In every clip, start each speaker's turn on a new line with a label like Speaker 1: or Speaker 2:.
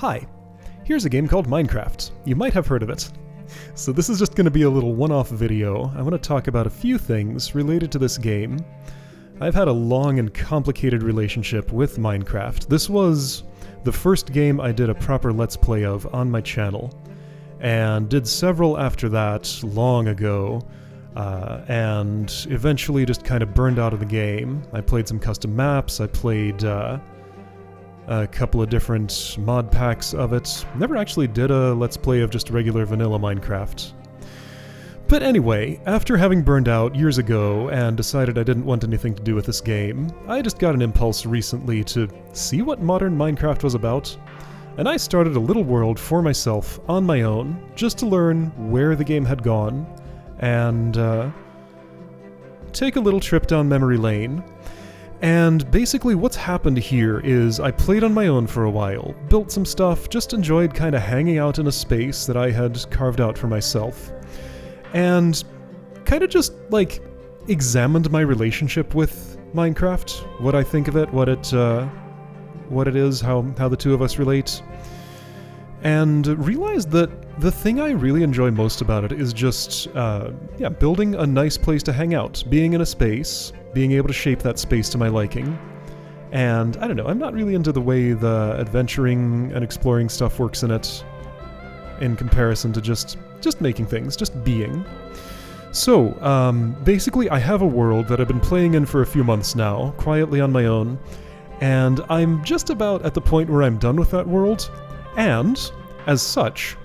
Speaker 1: Hi, here's a game called Minecraft. You might have heard of it. So this is just going to be a little one-off video. I want to talk about a few things related to this game. I've had a long and complicated relationship with Minecraft. This was the first game I did a proper Let's Play of on my channel, and did several after that long ago, and eventually just kind of burned out of the game. I played some custom maps, I played a couple of different mod packs of it. Never actually did a Let's Play of just regular vanilla Minecraft. But anyway, after having burned out years ago and decided I didn't want anything to do with this game, I just got an impulse recently to see what modern Minecraft was about, and I started a little world for myself on my own, just to learn where the game had gone, and take a little trip down memory lane. And basically what's happened here is I played on my own for a while, built some stuff, just enjoyed kind of hanging out in a space that I had carved out for myself, and kind of just, like, examined my relationship with Minecraft, what I think of it, what it is, how the two of us relate, and realized that the thing I really enjoy most about it is just, building a nice place to hang out, being in a space, being able to shape that space to my liking. And, I don't know, I'm not really into the way the adventuring and exploring stuff works in it, in comparison to just making things, just being. So, basically I have a world that I've been playing in for a few months now, quietly on my own, and I'm just about at the point where I'm done with that world, and, as such,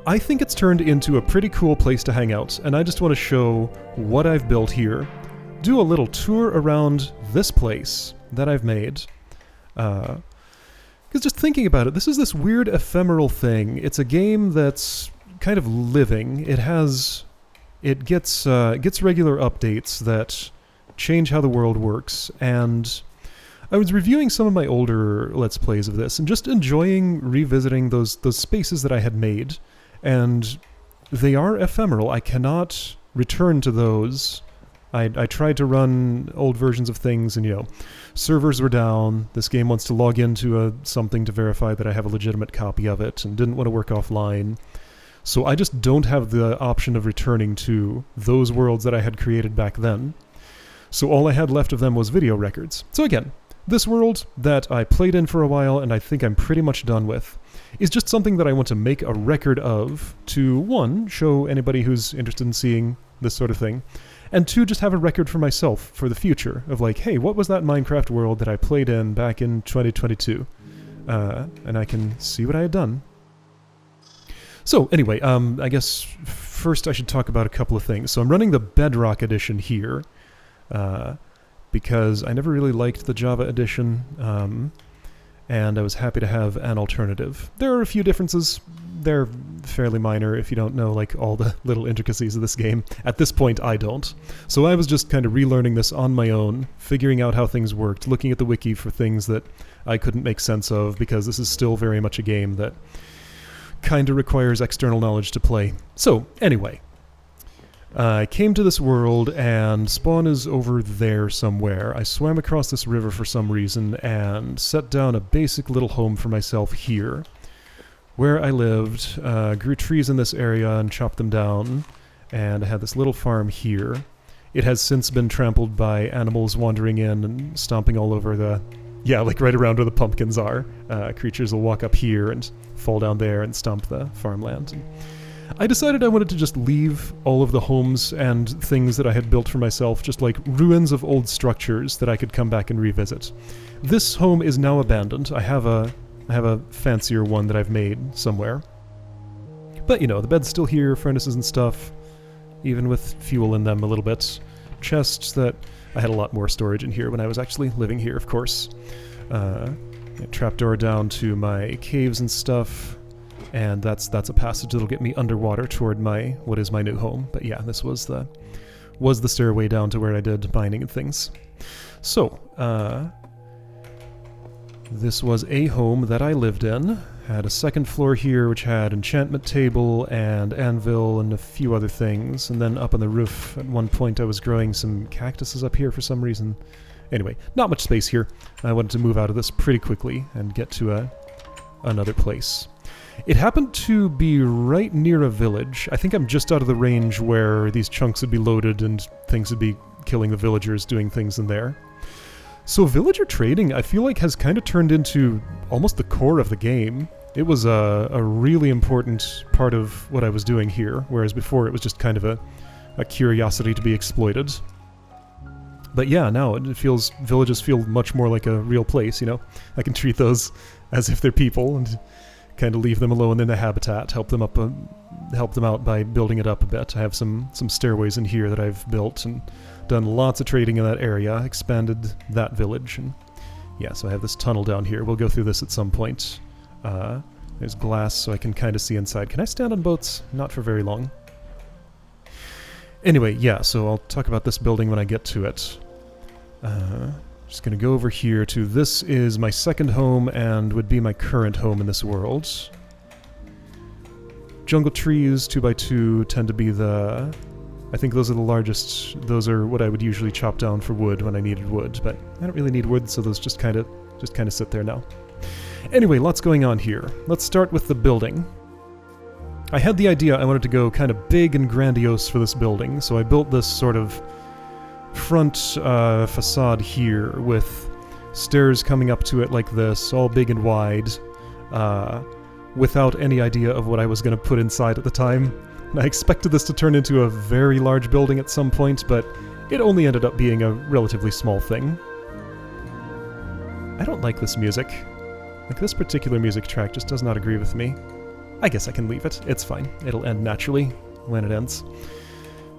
Speaker 1: I think it's turned into a pretty cool place to hang out, and I just want to show what I've built here, do a little tour around this place that I've made, because just thinking about it, this is this weird ephemeral thing. It's a game that's kind of living. It gets regular updates that change how the world works, and I was reviewing some of my older Let's Plays of this and just enjoying revisiting those spaces that I had made, and they are ephemeral. I cannot return to those. I tried to run old versions of things, and servers were down. This game wants to log into something to verify that I have a legitimate copy of it, and didn't want to work offline. So I just don't have the option of returning to those worlds that I had created back then. So all I had left of them was video records. So again, this world that I played in for a while and I think I'm pretty much done with is just something that I want to make a record of to, one, show anybody who's interested in seeing this sort of thing, and two, just have a record for myself for the future of like, hey, what was that Minecraft world that I played in back in 2022? And I can see what I had done. So anyway, I guess first I should talk about a couple of things. So I'm running the Bedrock edition here, because I never really liked the Java edition, and I was happy to have an alternative. There are a few differences. They're fairly minor if you don't know like all the little intricacies of this game. At this point, I don't. So I was just kind of relearning this on my own, figuring out how things worked, looking at the wiki for things that I couldn't make sense of, because this is still very much a game that kind of requires external knowledge to play. So, anyway, I came to this world, and spawn is over there somewhere. I swam across this river for some reason, and set down a basic little home for myself here, where I lived, grew trees in this area and chopped them down, and I had this little farm here. It has since been trampled by animals wandering in and stomping all over like right around where the pumpkins are. Creatures will walk up here and fall down there and stomp the farmland. And I decided I wanted to just leave all of the homes and things that I had built for myself, just like ruins of old structures that I could come back and revisit. This home is now abandoned. I have a fancier one that I've made somewhere. But the bed's still here, furnaces and stuff, even with fuel in them a little bit. Chests that I had a lot more storage in here when I was actually living here, of course. Trapdoor down to my caves and stuff, and that's a passage that'll get me underwater toward what is my new home. But yeah, this was the stairway down to where I did mining and things. So, this was a home that I lived in. Had a second floor here which had enchantment table and anvil and a few other things, and then up on the roof at one point I was growing some cactuses up here for some reason. Anyway, not much space here. I wanted to move out of this pretty quickly and get to another place. It happened to be right near a village. I think I'm just out of the range where these chunks would be loaded and things would be killing the villagers, doing things in there. So villager trading, I feel like, has kind of turned into almost the core of the game. It was a really important part of what I was doing here, whereas before it was just kind of a curiosity to be exploited. But yeah, now villages feel much more like a real place, you know? I can treat those as if they're people and kind of leave them alone in their habitat, help them out by building it up a bit. I have some stairways in here that I've built and done lots of trading in that area, expanded that village, and yeah, so I have this tunnel down here. We'll go through this at some point. There's glass so I can kind of see inside. Can I stand on boats? Not for very long. Anyway, yeah, so I'll talk about this building when I get to it. Just gonna go over here to this is my second home and would be my current home in this world. Jungle trees, 2x2, tend to be I think those are the largest. Those are what I would usually chop down for wood when I needed wood, but I don't really need wood, so those just kind of sit there now. Anyway, lots going on here. Let's start with the building. I had the idea I wanted to go kind of big and grandiose for this building, so I built this sort of front facade here with stairs coming up to it like this, all big and wide, without any idea of what I was going to put inside at the time. And I expected this to turn into a very large building at some point, but it only ended up being a relatively small thing. I don't like this music. Like, this particular music track just does not agree with me. I guess I can leave it. It's fine. It'll end naturally when it ends.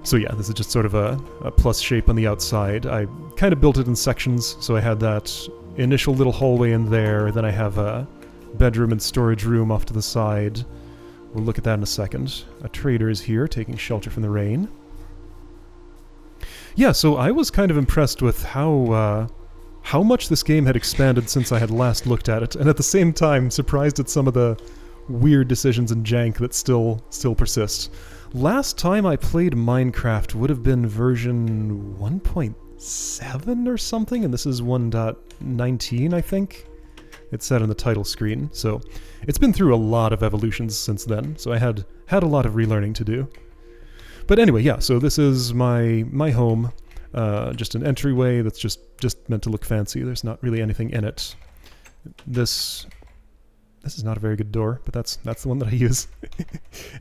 Speaker 1: So yeah, this is just sort of a plus shape on the outside. I kind of built it in sections, so I had that initial little hallway in there, then I have a bedroom and storage room off to the side. We'll look at that in a second. A trader is here, taking shelter from the rain. Yeah, so I was kind of impressed with how much this game had expanded since I had last looked at it, and at the same time surprised at some of the weird decisions and jank that still persist. Last time I played Minecraft would have been version 1.7 or something, and this is 1.19, I think. It said on the title screen, so it's been through a lot of evolutions since then, so I had a lot of relearning to do. But anyway, yeah, so this is my home, just an entryway that's just meant to look fancy. There's not really anything in it. This is not a very good door, but that's the one that I use.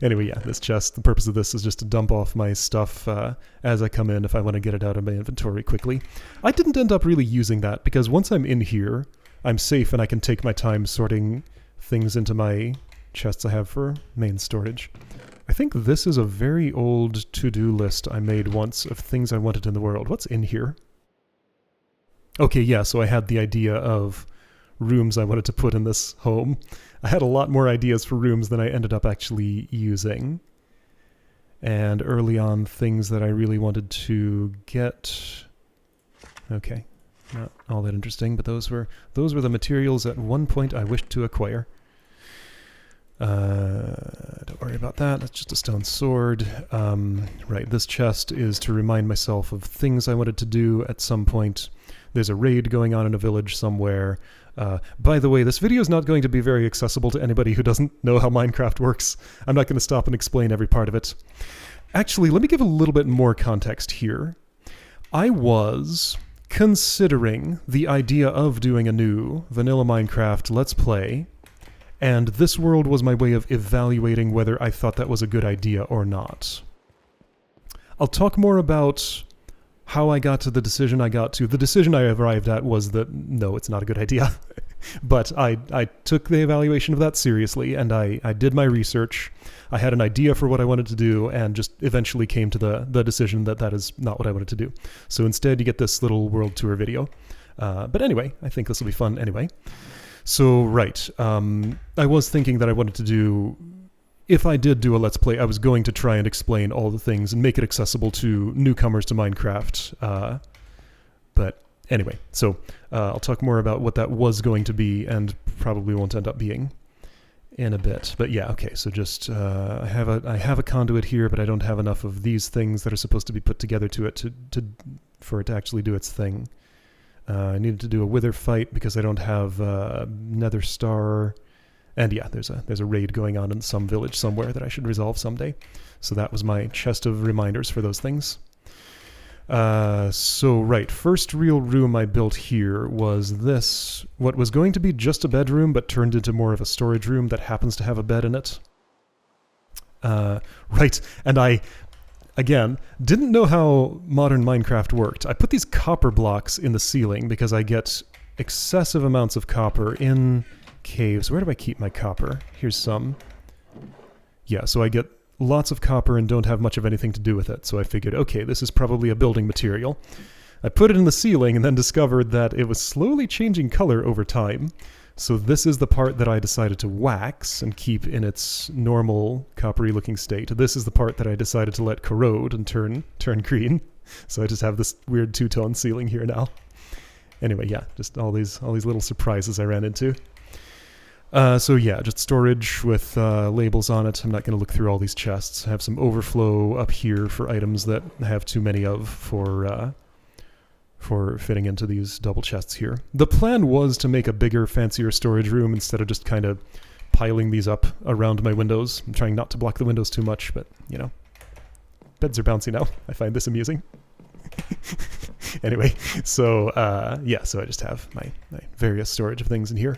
Speaker 1: Anyway, yeah, this chest, the purpose of this is just to dump off my stuff as I come in if I want to get it out of my inventory quickly. I didn't end up really using that, because once I'm in here, I'm safe and I can take my time sorting things into my chests I have for main storage. I think this is a very old to-do list I made once of things I wanted in the world. What's in here? Okay, yeah, so I had the idea of rooms I wanted to put in this home. I had a lot more ideas for rooms than I ended up actually using. And early on, things that I really wanted to get... Okay. Not all that interesting, but those were the materials at one point I wished to acquire. Don't worry about that. That's just a stone sword. Right, this chest is to remind myself of things I wanted to do at some point. There's a raid going on in a village somewhere. By the way, this video is not going to be very accessible to anybody who doesn't know how Minecraft works. I'm not going to stop and explain every part of it. Actually, let me give a little bit more context here. I was considering the idea of doing a new vanilla Minecraft Let's Play, and this world was my way of evaluating whether I thought that was a good idea or not. I'll talk more about how I got to the decision I got to. The decision I arrived at was that, no, it's not a good idea. But I took the evaluation of that seriously, and I did my research. I had an idea for what I wanted to do, and just eventually came to the decision that that is not what I wanted to do. So instead, you get this little world tour video. But anyway, I think this will be fun anyway. So, right. I was thinking that I wanted to do... If I did do a Let's Play, I was going to try and explain all the things and make it accessible to newcomers to Minecraft. But anyway, so I'll talk more about what that was going to be and probably won't end up being in a bit. But yeah, okay, so just I have a conduit here, but I don't have enough of these things that are supposed to be put together to it for it to actually do its thing. I needed to do a wither fight because I don't have nether star And yeah, there's a raid going on in some village somewhere that I should resolve someday. So that was my chest of reminders for those things. So right, first real room I built here was this, what was going to be just a bedroom, but turned into more of a storage room that happens to have a bed in it. Right, and I, again, didn't know how modern Minecraft worked. I put these copper blocks in the ceiling because I get excessive amounts of copper in caves. Where do I keep my copper? Here's some. Yeah, so I get lots of copper and don't have much of anything to do with it. So I figured, okay, this is probably a building material. I put it in the ceiling and then discovered that it was slowly changing color over time. So this is the part that I decided to wax and keep in its normal coppery looking state. This is the part that I decided to let corrode and turn green. So I just have this weird two-tone ceiling here now. Anyway, yeah, just all these little surprises I ran into. So yeah, just storage with labels on it. I'm not going to look through all these chests. I have some overflow up here for items that I have too many of for fitting into these double chests here. The plan was to make a bigger, fancier storage room instead of just kind of piling these up around my windows. I'm trying not to block the windows too much, but, you know, beds are bouncy now. I find this amusing. Anyway, so yeah, so I just have my various storage of things in here.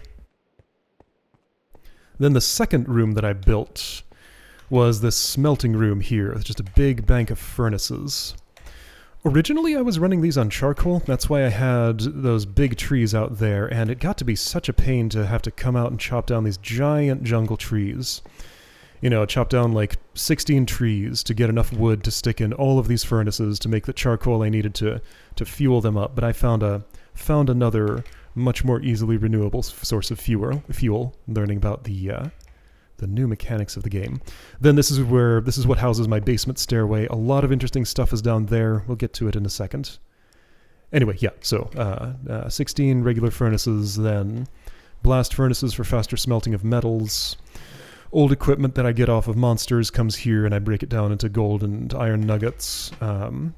Speaker 1: Then the second room that I built was this smelting room here, with just a big bank of furnaces. Originally I was running these on charcoal, that's why I had those big trees out there, and it got to be such a pain to have to come out and chop down these giant jungle trees. You know, chop down like 16 trees to get enough wood to stick in all of these furnaces to make the charcoal I needed to fuel them up, but I found another much more easily renewable source of fuel, learning about the new mechanics of the game. Then this is what houses my basement stairway. A lot of interesting stuff is down there. We'll get to it in a second. Anyway, yeah, so 16 regular furnaces, then blast furnaces for faster smelting of metals. Old equipment that I get off of monsters comes here and I break it down into gold and iron nuggets.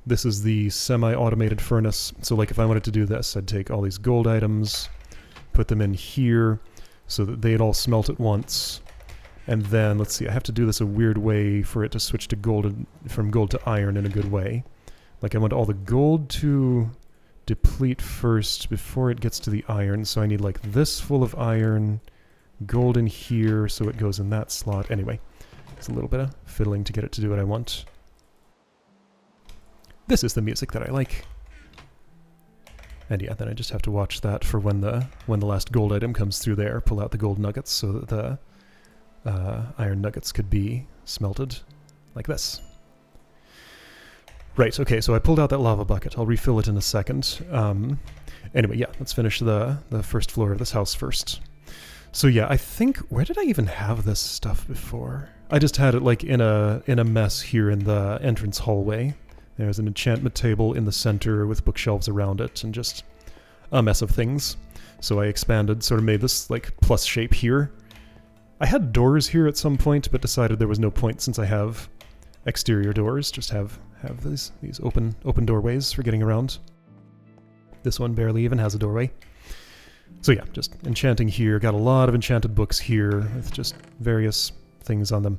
Speaker 1: This is the semi-automated furnace. So like if I wanted to do this, I'd take all these gold items, put them in here so that they'd all smelt at once. And then, let's see, I have to do this a weird way for it to switch to gold, from gold to iron in a good way. Like I want all the gold to deplete first before it gets to the iron. So I need like this full of iron, gold in here, so it goes in that slot. Anyway, it's a little bit of fiddling to get it to do what I want. This is the music that I like. And yeah, then I just have to watch that for when the last gold item comes through there, pull out the gold nuggets so that the iron nuggets could be smelted like this. Right, okay, so I pulled out that lava bucket. I'll refill it in a second. Anyway, yeah, let's finish the first floor of this house first. So yeah, I think, where did I even have this stuff before? I just had it like in a mess here in the entrance hallway. There's an enchantment table in the center with bookshelves around it and just a mess of things. So I expanded, sort of made this like plus shape here. I had doors here at some point, but decided there was no point since I have exterior doors. Just have these open doorways for getting around. This one barely even has a doorway. So yeah, just enchanting here. Got a lot of enchanted books here with just various things on them.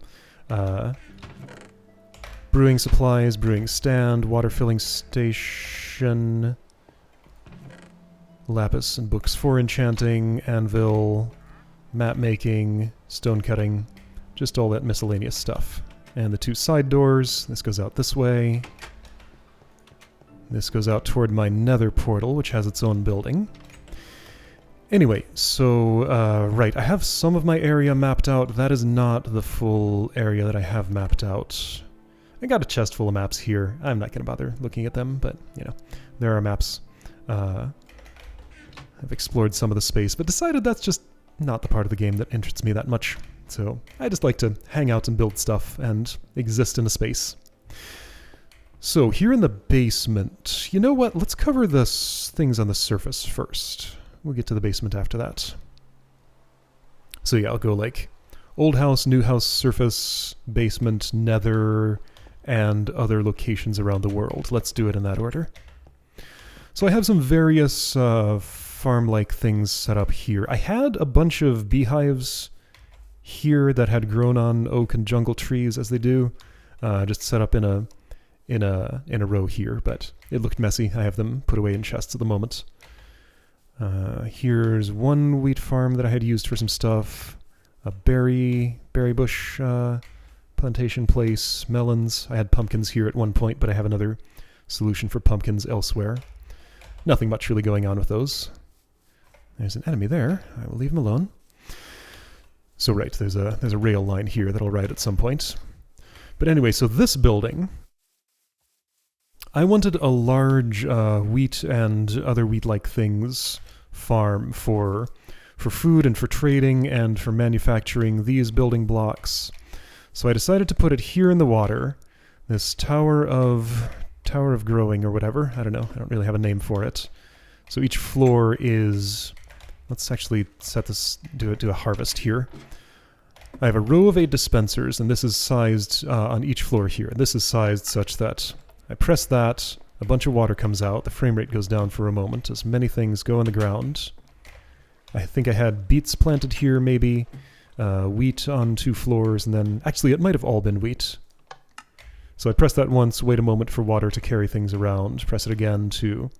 Speaker 1: Brewing supplies, brewing stand, water filling station, lapis and books for enchanting, anvil, map making, stone cutting, just all that miscellaneous stuff. And the two side doors, this goes out this way. This goes out toward my nether portal, which has its own building. Anyway, so, right, I have some of my area mapped out. That is not the full area that I have mapped out. I got a chest full of maps here. I'm not going to bother looking at them, but, you know, there are maps. I've explored some of the space, but decided that's just not the part of the game that interests me that much. So I just like to hang out and build stuff and exist in a space. So here in the basement, you know what? Let's cover the things on the surface first. We'll get to the basement after that. So yeah, I'll go like old house, new house, surface, basement, nether, and other locations around the world. Let's do it in that order. So I have some various farm-like things set up here. I had a bunch of beehives here that had grown on oak and jungle trees as they do, just set up in a row here, but it looked messy. I have them put away in chests at the moment. Here's one wheat farm that I had used for some stuff. A berry bush plantation place, melons. I had pumpkins here at one point, but I have another solution for pumpkins elsewhere. Nothing much really going on with those. There's an enemy there. I will leave him alone. So right, there's a rail line here that I'll ride at some point. But anyway, so this building, I wanted a large wheat and other wheat-like things farm for food and for trading and for manufacturing these building blocks. So I decided to put it here in the water, this tower of growing or whatever. I don't know. I don't really have a name for it. So each floor is... Let's actually set this, do a harvest here. I have a row of 8 dispensers, and this is sized on each floor here. This is sized such that I press that, a bunch of water comes out, the frame rate goes down for a moment as many things go in the ground. I think I had beets planted here, maybe, wheat on 2 floors, and then... Actually, it might have all been wheat. So I press that once, wait a moment for water to carry things around, press it again to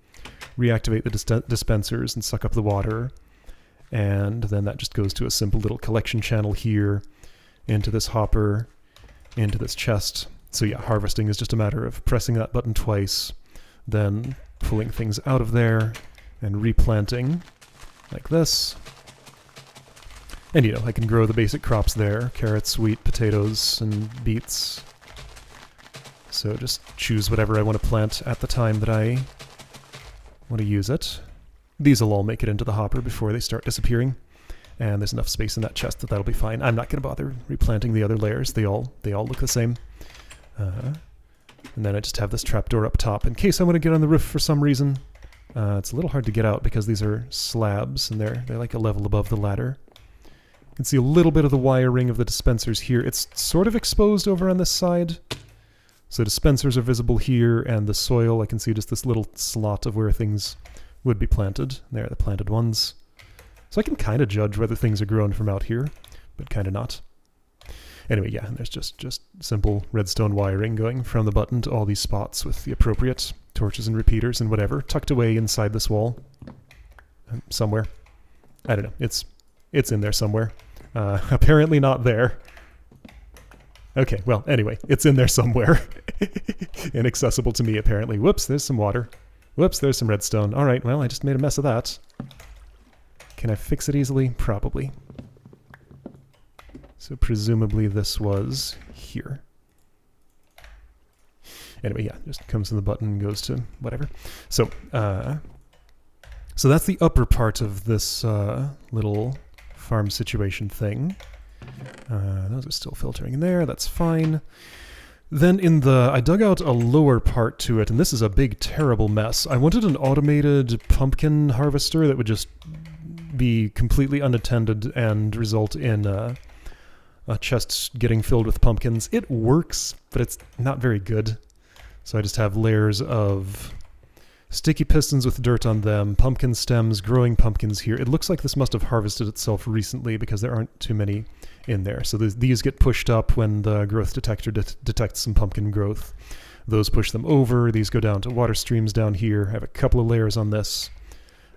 Speaker 1: reactivate the dispensers and suck up the water. And then that just goes to a simple little collection channel here, into this hopper, into this chest. So yeah, harvesting is just a matter of pressing that button twice, then pulling things out of there, and replanting, like this. And you know, I can grow the basic crops there, carrots, wheat, potatoes, and beets. So just choose whatever I want to plant at the time that I want to use it. These will all make it into the hopper before they start disappearing. And there's enough space in that chest that that'll be fine. I'm not going to bother replanting the other layers. They all look the same. And then I just have this trapdoor up top in case I want to get on the roof for some reason. It's a little hard to get out because these are slabs and they're like a level above the ladder. You can see a little bit of the wiring of the dispensers here. It's sort of exposed over on this side. So dispensers are visible here, and the soil, I can see just this little slot of where things would be planted. There are the planted ones. So I can kind of judge whether things are grown from out here, but kind of not. Anyway, yeah, there's just simple redstone wiring going from the button to all these spots with the appropriate torches and repeaters and whatever, tucked away inside this wall. Somewhere. I don't know. It's in there somewhere. Apparently not there. Okay, well, anyway, it's in there somewhere. Inaccessible to me, apparently. Whoops, there's some water. Whoops, there's some redstone. Alright, well, I just made a mess of that. Can I fix it easily? Probably. So presumably this was here. Anyway, yeah, just comes to the button and goes to whatever. So, so that's the upper part of this little farm situation thing. Those are still filtering in there, that's fine. Then I dug out a lower part to it, and this is a big, terrible mess. I wanted an automated pumpkin harvester that would just be completely unattended and result in a chest getting filled with pumpkins. It works, but it's not very good. So I just have layers of sticky pistons with dirt on them, pumpkin stems, growing pumpkins here. It looks like this must have harvested itself recently because there aren't too many in there. So these get pushed up when the growth detector detects some pumpkin growth. Those push them over. These go down to water streams down here. I have a couple of layers on this.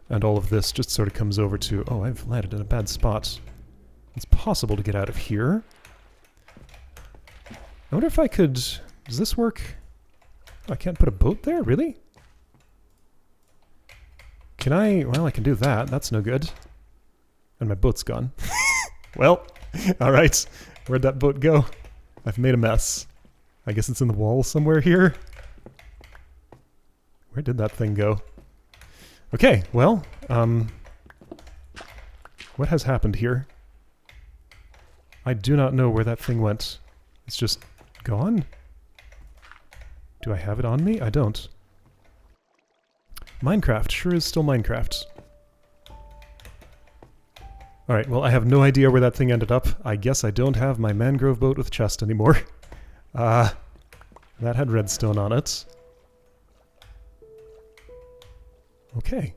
Speaker 1: And all of this just sort of comes over to... Oh, I've landed in a bad spot. It's possible to get out of here. I wonder if I could... Does this work? Oh, I can't put a boat there? Really? Can I... Well, I can do that. That's no good. And my boat's gone. Well, alright. Where'd that boat go? I've made a mess. I guess it's in the wall somewhere here. Where did that thing go? Okay, well, what has happened here? I do not know where that thing went. It's just gone? Do I have it on me? I don't. Minecraft sure is still Minecraft. Alright, well, I have no idea where that thing ended up. I guess I don't have my mangrove boat with chest anymore. That had redstone on it. Okay.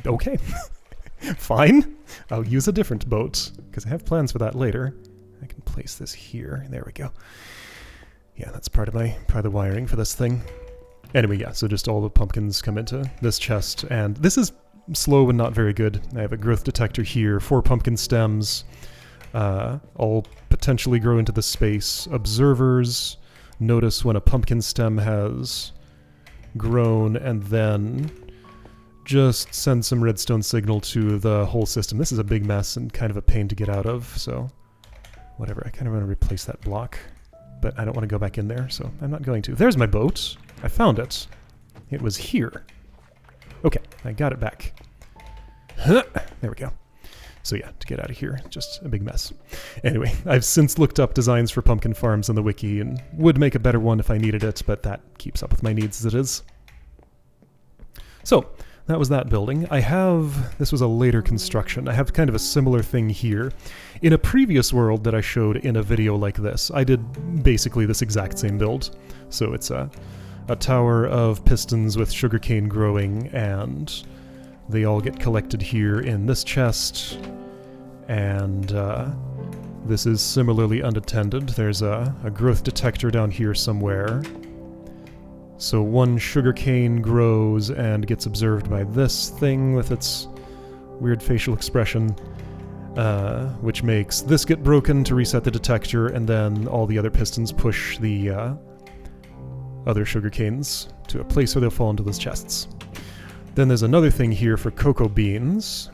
Speaker 1: Okay. Fine. I'll use a different boat, because I have plans for that later. I can place this here. There we go. Yeah, that's part of the wiring for this thing. Anyway, yeah, so just all the pumpkins come into this chest, and this is slow and not very good. I have a growth detector here, 4 pumpkin stems, all potentially grow into the space. Observers notice when a pumpkin stem has grown, and then just send some redstone signal to the whole system. This is a big mess and kind of a pain to get out of, so whatever. I kind of want to replace that block, but I don't want to go back in there, so I'm not going to. There's my boat. I found it. It was here. Okay, I got it back. There we go. So yeah, to get out of here, just a big mess. Anyway, I've since looked up designs for pumpkin farms on the wiki and would make a better one if I needed it, but that keeps up with my needs as it is. So, that was that building. This was a later construction. I have kind of a similar thing here. In a previous world that I showed in a video like this, I did basically this exact same build. So it's a tower of pistons with sugarcane growing, and they all get collected here in this chest, and this is similarly unattended. There's a growth detector down here somewhere. So one sugarcane grows and gets observed by this thing with its weird facial expression, which makes this get broken to reset the detector, and then all the other pistons push the other sugarcanes to a place where they'll fall into those chests. Then there's another thing here for cocoa beans.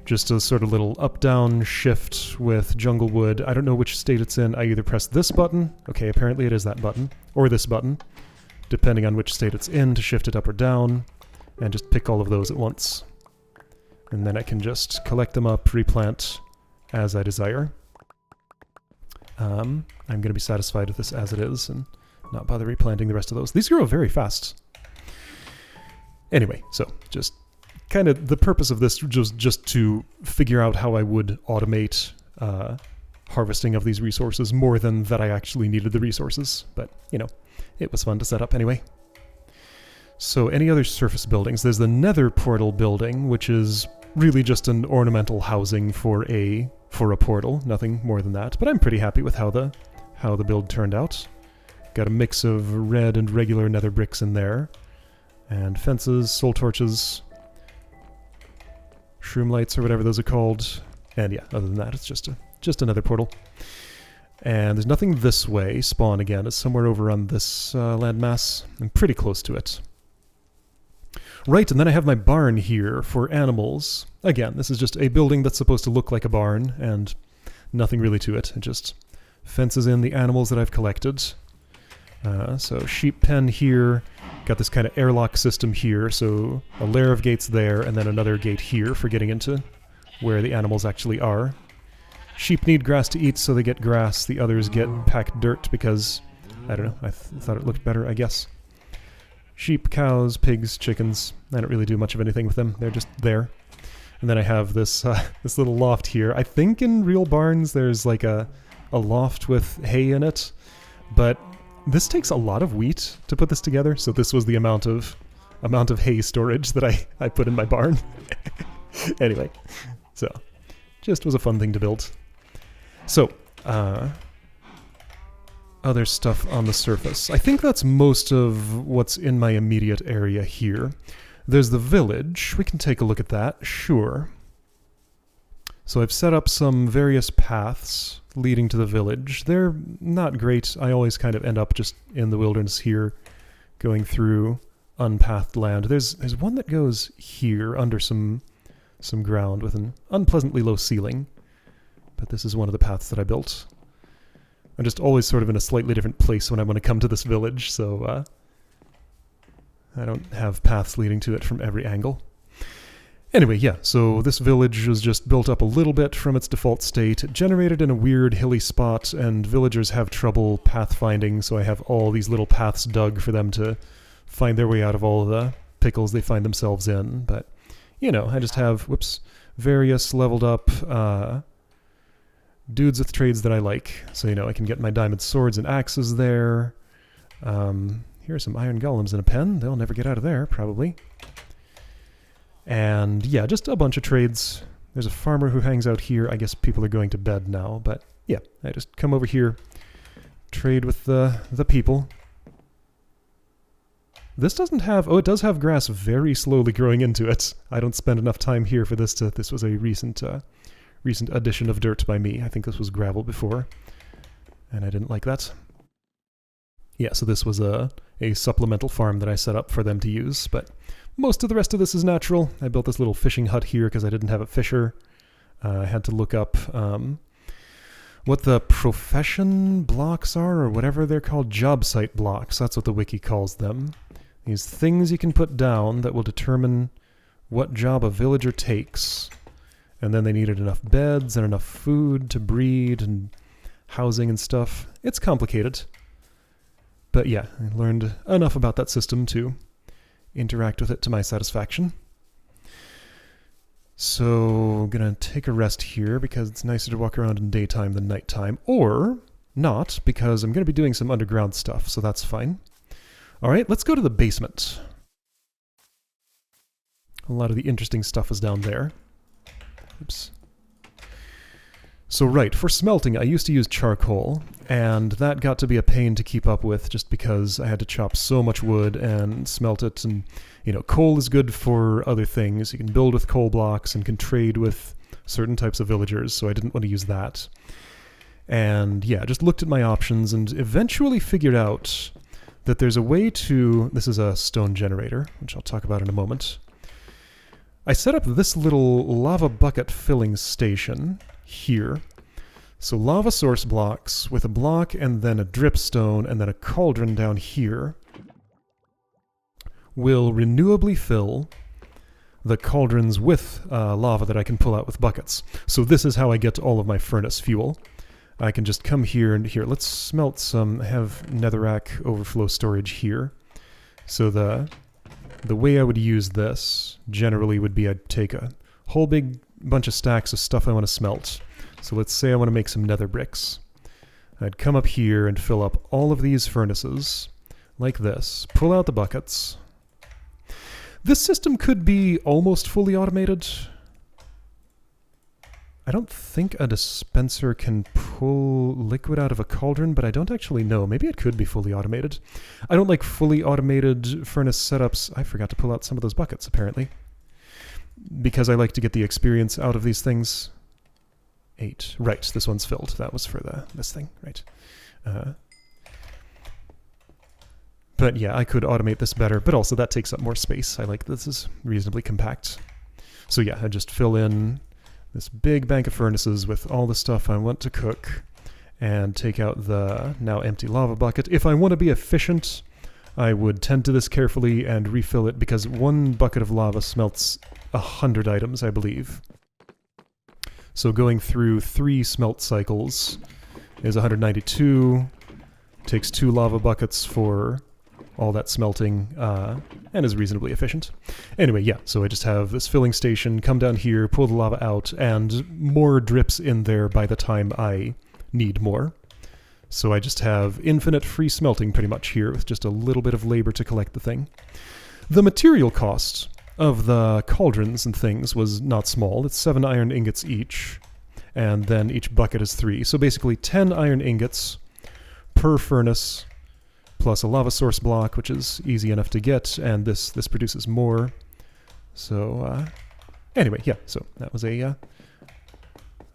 Speaker 1: Just a sort of little up-down shift with jungle wood. I don't know which state it's in. I either press this button, okay, apparently it is that button, or this button, depending on which state it's in, to shift it up or down, and just pick all of those at once. And then I can just collect them up, replant as I desire. I'm going to be satisfied with this as it is, and not bother replanting the rest of those. These grow very fast. Anyway, so just kind of the purpose of this was just to figure out how I would automate harvesting of these resources more than that I actually needed the resources. But, you know, it was fun to set up anyway. So any other surface buildings? There's the nether portal building, which is really just an ornamental housing for a portal. Nothing more than that. But I'm pretty happy with how the build turned out. Got a mix of red and regular nether bricks in there. And fences, soul torches, shroom lights, or whatever those are called. And yeah, other than that, it's just another portal. And there's nothing this way. Spawn again is somewhere over on this landmass. I'm pretty close to it. Right, and then I have my barn here for animals. Again, this is just a building that's supposed to look like a barn, and nothing really to it. It just fences in the animals that I've collected. So sheep pen here. Got this kind of airlock system here, so a layer of gates there, and then another gate here for getting into where the animals actually are. Sheep need grass to eat, so they get grass. The others get packed dirt because, I don't know, I thought it looked better, I guess. Sheep, cows, pigs, chickens. I don't really do much of anything with them. They're just there. And then I have this this little loft here. I think in real barns there's like a loft with hay in it, but this takes a lot of wheat to put this together, so this was the amount of hay storage that I put in my barn. Anyway, so just was a fun thing to build. So, other stuff on the surface. I think that's most of what's in my immediate area here. There's the village. We can take a look at that, sure. So I've set up some various paths leading to the village. They're not great. I always kind of end up just in the wilderness here, going through unpathed land. There's one that goes here under some ground with an unpleasantly low ceiling, but this is one of the paths that I built. I'm just always sort of in a slightly different place when I want to come to this village, so I don't have paths leading to it from every angle. Anyway, yeah, so this village was just built up a little bit from its default state, generated in a weird hilly spot, and villagers have trouble pathfinding, so I have all these little paths dug for them to find their way out of all the pickles they find themselves in. But, you know, I just have, various leveled up dudes with trades that I like. So, you know, I can get my diamond swords and axes there. Here are some iron golems in a pen. They'll never get out of there, probably. And yeah, just a bunch of trades. There's a farmer who hangs out here. I guess people are going to bed now, but yeah, I just come over here, trade with the people. This doesn't have... Oh, it does have grass very slowly growing into it. I don't spend enough time here for this to... This was a recent addition of dirt by me. I think this was gravel before, and I didn't like that. Yeah, so this was a supplemental farm that I set up for them to use, but most of the rest of this is natural. I built this little fishing hut here because I didn't have a fisher. I had to look up what the profession blocks are, or whatever they're called. Job site blocks, that's what the wiki calls them. These things you can put down that will determine what job a villager takes. And then they needed enough beds and enough food to breed and housing and stuff. It's complicated. But yeah, I learned enough about that system to interact with it to my satisfaction. So I'm gonna take a rest here because it's nicer to walk around in daytime than nighttime. Or not, because I'm gonna be doing some underground stuff, so that's fine. Alright, let's go to the basement. A lot of the interesting stuff is down there. Oops. So right, for smelting I used to use charcoal, and that got to be a pain to keep up with just because I had to chop so much wood and smelt it, and you know, coal is good for other things. You can build with coal blocks and can trade with certain types of villagers, so I didn't want to use that. And yeah, just looked at my options and eventually figured out that there's a way to... This is a stone generator, which I'll talk about in a moment. I set up this little lava bucket filling station here. So lava source blocks with a block and then a dripstone and then a cauldron down here will renewably fill the cauldrons with lava that I can pull out with buckets. So this is how I get all of my furnace fuel. I can just come here and here. Let's smelt some... I have netherrack overflow storage here. So the way I would use this generally would be I'd take a whole big bunch of stacks of stuff I want to smelt. So let's say I want to make some nether bricks. I'd come up here and fill up all of these furnaces like this. Pull out the buckets. This system could be almost fully automated. I don't think a dispenser can pull liquid out of a cauldron, but I don't actually know. Maybe it could be fully automated. I don't like fully automated furnace setups. I forgot to pull out some of those buckets, apparently. Because I like to get the experience out of these things. 8. Right, this one's filled. That was for this thing, right. But yeah, I could automate this better, but also that takes up more space. I like this is reasonably compact. So yeah, I just fill in this big bank of furnaces with all the stuff I want to cook and take out the now empty lava bucket. If I want to be efficient, I would tend to this carefully and refill it because one bucket of lava smelts 100 items, I believe. So going through 3 smelt cycles is 192, takes 2 lava buckets for all that smelting, and is reasonably efficient. Anyway, yeah, so I just have this filling station, come down here, pull the lava out, and more drips in there by the time I need more. So I just have infinite free smelting pretty much here, with just a little bit of labor to collect the thing. The material cost of the cauldrons and things was not small. It's 7 iron ingots each, and then each bucket is 3. So basically 10 iron ingots per furnace, plus a lava source block, which is easy enough to get, and this produces more. So anyway, yeah, so that was a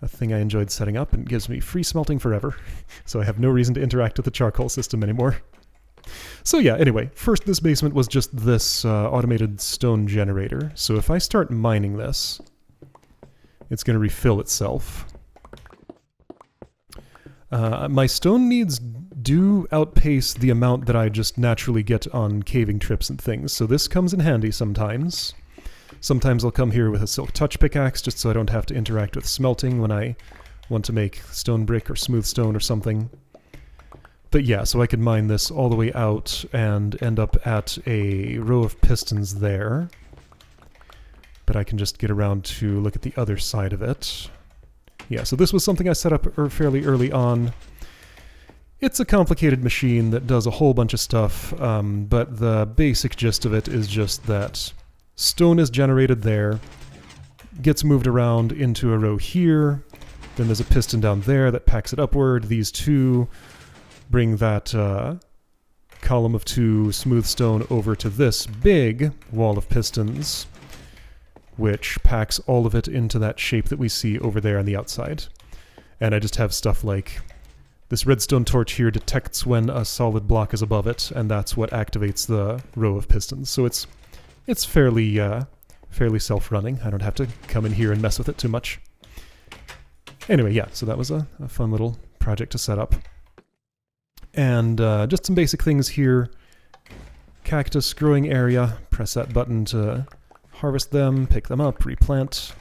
Speaker 1: thing I enjoyed setting up, and gives me free smelting forever. So I have no reason to interact with the charcoal system anymore. So yeah, anyway, first this basement was just this automated stone generator. So if I start mining this, it's going to refill itself. My stone needs do outpace the amount that I just naturally get on caving trips and things, so this comes in handy sometimes. Sometimes I'll come here with a silk touch pickaxe just so I don't have to interact with smelting when I want to make stone brick or smooth stone or something. But yeah, so I could mine this all the way out and end up at a row of pistons there. But I can just get around to look at the other side of it. Yeah, so this was something I set up fairly early on. It's a complicated machine that does a whole bunch of stuff, but the basic gist of it is just that Stone is generated there, gets moved around into a row here. Then there's a piston down there that packs it upward. These two bring that column of 2 smooth stone over to this big wall of pistons, which packs all of it into that shape that we see over there on the outside. And I just have stuff like this redstone torch here detects when a solid block is above it, and that's what activates the row of pistons. So it's fairly self-running. I don't have to come in here and mess with it too much. Anyway, yeah, so that was a fun little project to set up. And just some basic things here. Cactus growing area. Press that button to harvest them, pick them up, replant.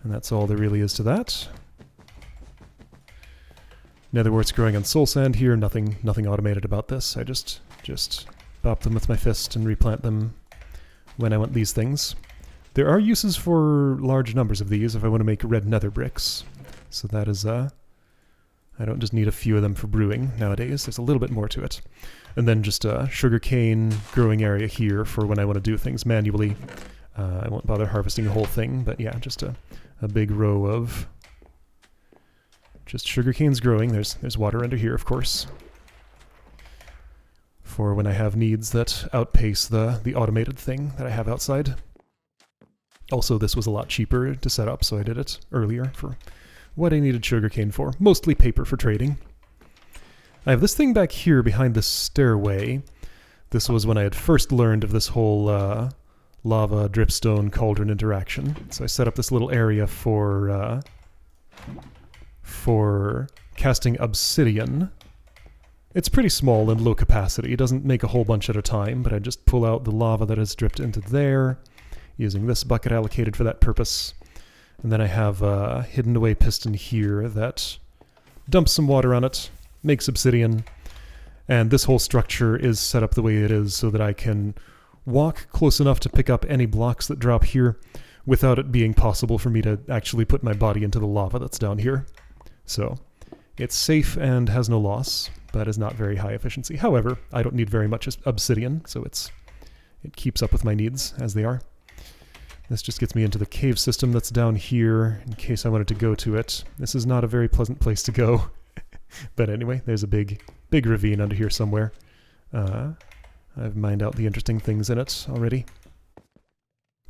Speaker 1: And that's all there really is to that. Netherworts growing on soul sand here. Nothing automated about this. I just bop them with my fist and replant them when I want these things. There are uses for large numbers of these if I want to make red nether bricks. So that is, I don't just need a few of them for brewing nowadays. There's a little bit more to it. And then just a sugarcane growing area here for when I want to do things manually. I won't bother harvesting the whole thing, but yeah, just a big row of just sugarcanes growing. There's water under here, of course, for when I have needs that outpace the automated thing that I have outside. Also, this was a lot cheaper to set up, so I did it earlier for what I needed sugarcane for. Mostly paper for trading. I have this thing back here behind this stairway. This was when I had first learned of this whole lava dripstone cauldron interaction. So I set up this little area for casting obsidian. It's pretty small and low capacity. It doesn't make a whole bunch at a time, but I just pull out the lava that has dripped into there, using this bucket allocated for that purpose. And then I have a hidden away piston here that dumps some water on it, makes obsidian, and this whole structure is set up the way it is so that I can walk close enough to pick up any blocks that drop here without it being possible for me to actually put my body into the lava that's down here. So it's safe and has no loss, but is not very high efficiency. However, I don't need very much obsidian, so it keeps up with my needs as they are. This just gets me into the cave system that's down here, in case I wanted to go to it. This is not a very pleasant place to go. But anyway, there's a big ravine under here somewhere. I've mined out the interesting things in it already.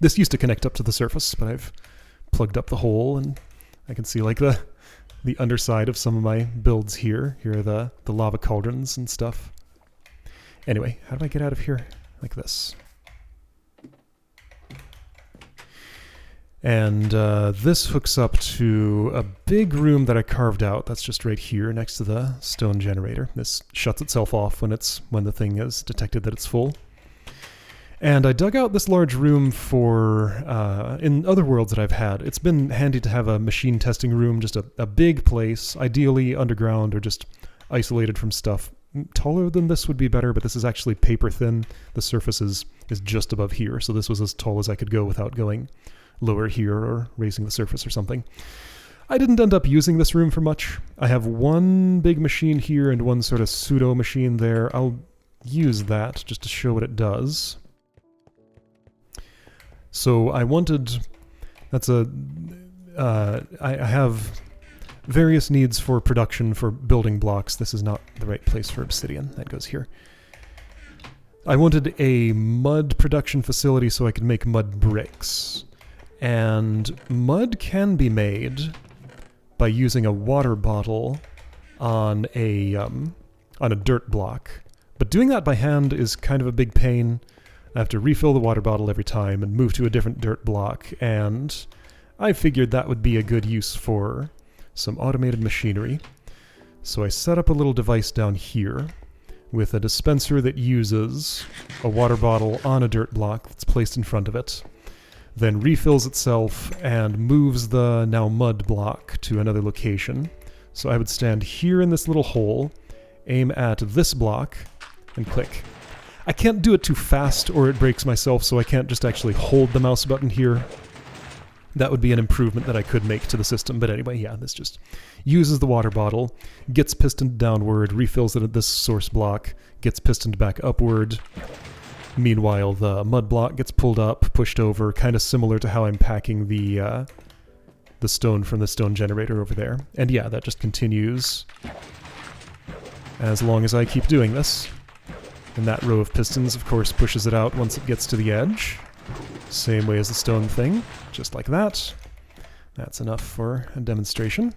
Speaker 1: This used to connect up to the surface, but I've plugged up the hole, and I can see like the underside of some of my builds here. Here are the lava cauldrons and stuff. Anyway, how do I get out of here? Like this. And this hooks up to a big room that I carved out. That's just right here next to the stone generator. This shuts itself off when the thing is detected that it's full. And I dug out this large room for, in other worlds that I've had, it's been handy to have a machine testing room, just a big place, ideally underground or just isolated from stuff. Taller than this would be better, but this is actually paper thin. The surface is just above here, so this was as tall as I could go without going lower here or raising the surface or something. I didn't end up using this room for much. I have one big machine here and one sort of pseudo machine there. I'll use that just to show what it does. So I wanted, I have various needs for production for building blocks. This is not the right place for obsidian. That goes here. I wanted a mud production facility so I could make mud bricks. And mud can be made by using a water bottle on a dirt block. But doing that by hand is kind of a big pain. I have to refill the water bottle every time and move to a different dirt block, and I figured that would be a good use for some automated machinery. So I set up a little device down here with a dispenser that uses a water bottle on a dirt block that's placed in front of it, then refills itself and moves the now mud block to another location. So I would stand here in this little hole, aim at this block, and click. I can't do it too fast or it breaks myself, so I can't just actually hold the mouse button here. That would be an improvement that I could make to the system, but anyway, yeah, this just uses the water bottle, gets pistoned downward, refills it at this source block, gets pistoned back upward, Meanwhile, the mud block gets pulled up, pushed over, kind of similar to how I'm packing the stone from the stone generator over there. And yeah, that just continues as long as I keep doing this. And that row of pistons, of course, pushes it out once it gets to the edge. Same way as the stone thing, just like that. That's enough for a demonstration.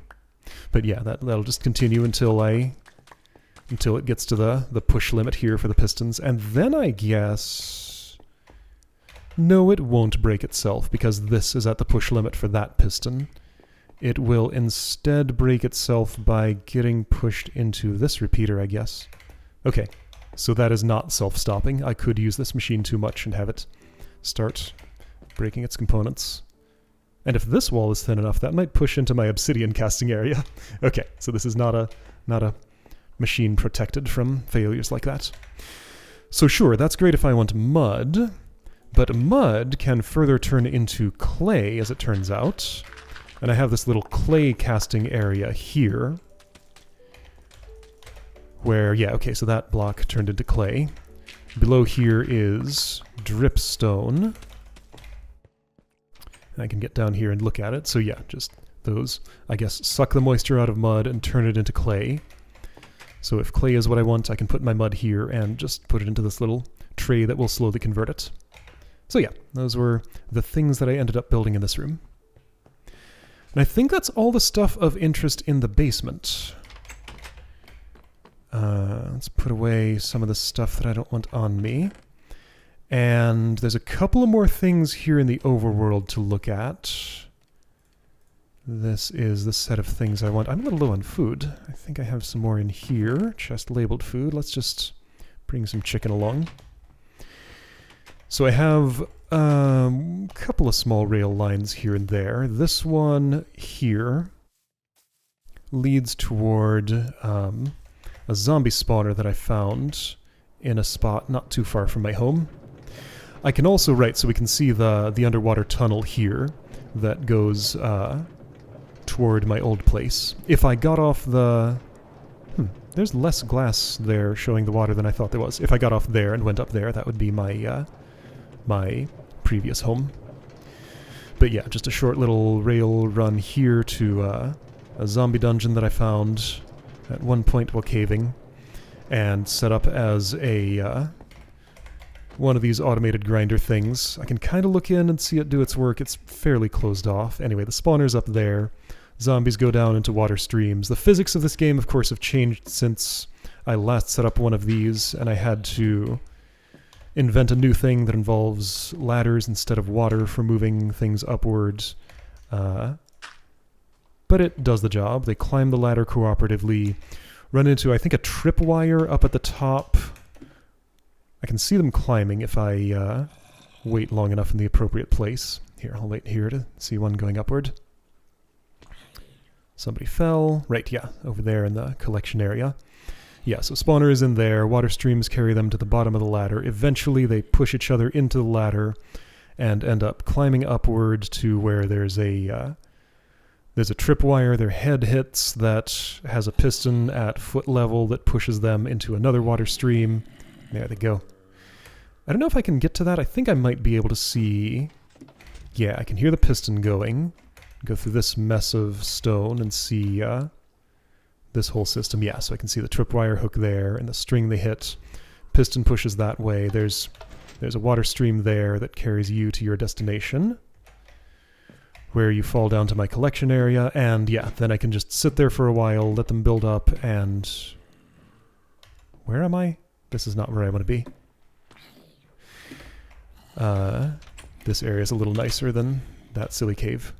Speaker 1: But yeah, that'll just continue until it gets to the push limit here for the pistons. And then I guess... No, it won't break itself, because this is at the push limit for that piston. It will instead break itself by getting pushed into this repeater, I guess. Okay, so that is not self-stopping. I could use this machine too much and have it start breaking its components. And if this wall is thin enough, that might push into my obsidian casting area. Okay, so this is not a machine protected from failures like that. So sure, that's great if I want mud, but mud can further turn into clay, as it turns out. And I have this little clay casting area here, where, yeah, okay, so that block turned into clay. Below here is dripstone. I can get down here and look at it. So yeah, just those, I guess, suck the moisture out of mud and turn it into clay. So if clay is what I want, I can put my mud here and just put it into this little tray that will slowly convert it. So yeah, those were the things that I ended up building in this room. And I think that's all the stuff of interest in the basement. Let's put away some of the stuff that I don't want on me. And there's a couple of more things here in the overworld to look at. This is the set of things I want. I'm a little low on food. I think I have some more in here. Chest labeled food. Let's just bring some chicken along. So I have a couple of small rail lines here and there. This one here leads toward a zombie spawner that I found in a spot not too far from my home. I can also, right, so we can see the underwater tunnel here that goes toward my old place. If I got off the... there's less glass there showing the water than I thought there was. If I got off there and went up there, that would be my my previous home. But yeah, just a short little rail run here to a zombie dungeon that I found at one point while caving, and set up as a one of these automated grinder things. I can kind of look in and see it do its work. It's fairly closed off. Anyway, the spawner's up there. Zombies go down into water streams. The physics of this game, of course, have changed since I last set up one of these, and I had to invent a new thing that involves ladders instead of water for moving things upwards. But it does the job. They climb the ladder cooperatively, run into, I think, a tripwire up at the top. I can see them climbing if I wait long enough in the appropriate place. Here, I'll wait here to see one going upward. Somebody fell. Right, yeah, over there in the collection area. Yeah, so spawner is in there. Water streams carry them to the bottom of the ladder. Eventually, they push each other into the ladder and end up climbing upward to where there's a tripwire their head hits that has a piston at foot level that pushes them into another water stream. There they go. I don't know if I can get to that. I think I might be able to see... Yeah, I can hear the piston going. Go through this mess of stone and see this whole system. Yeah, so I can see the tripwire hook there and the string they hit. Piston pushes that way. There's a water stream there that carries you to your destination, where you fall down to my collection area, and yeah, then I can just sit there for a while, let them build up, and... Where am I? This is not where I want to be. This area is a little nicer than that silly cave.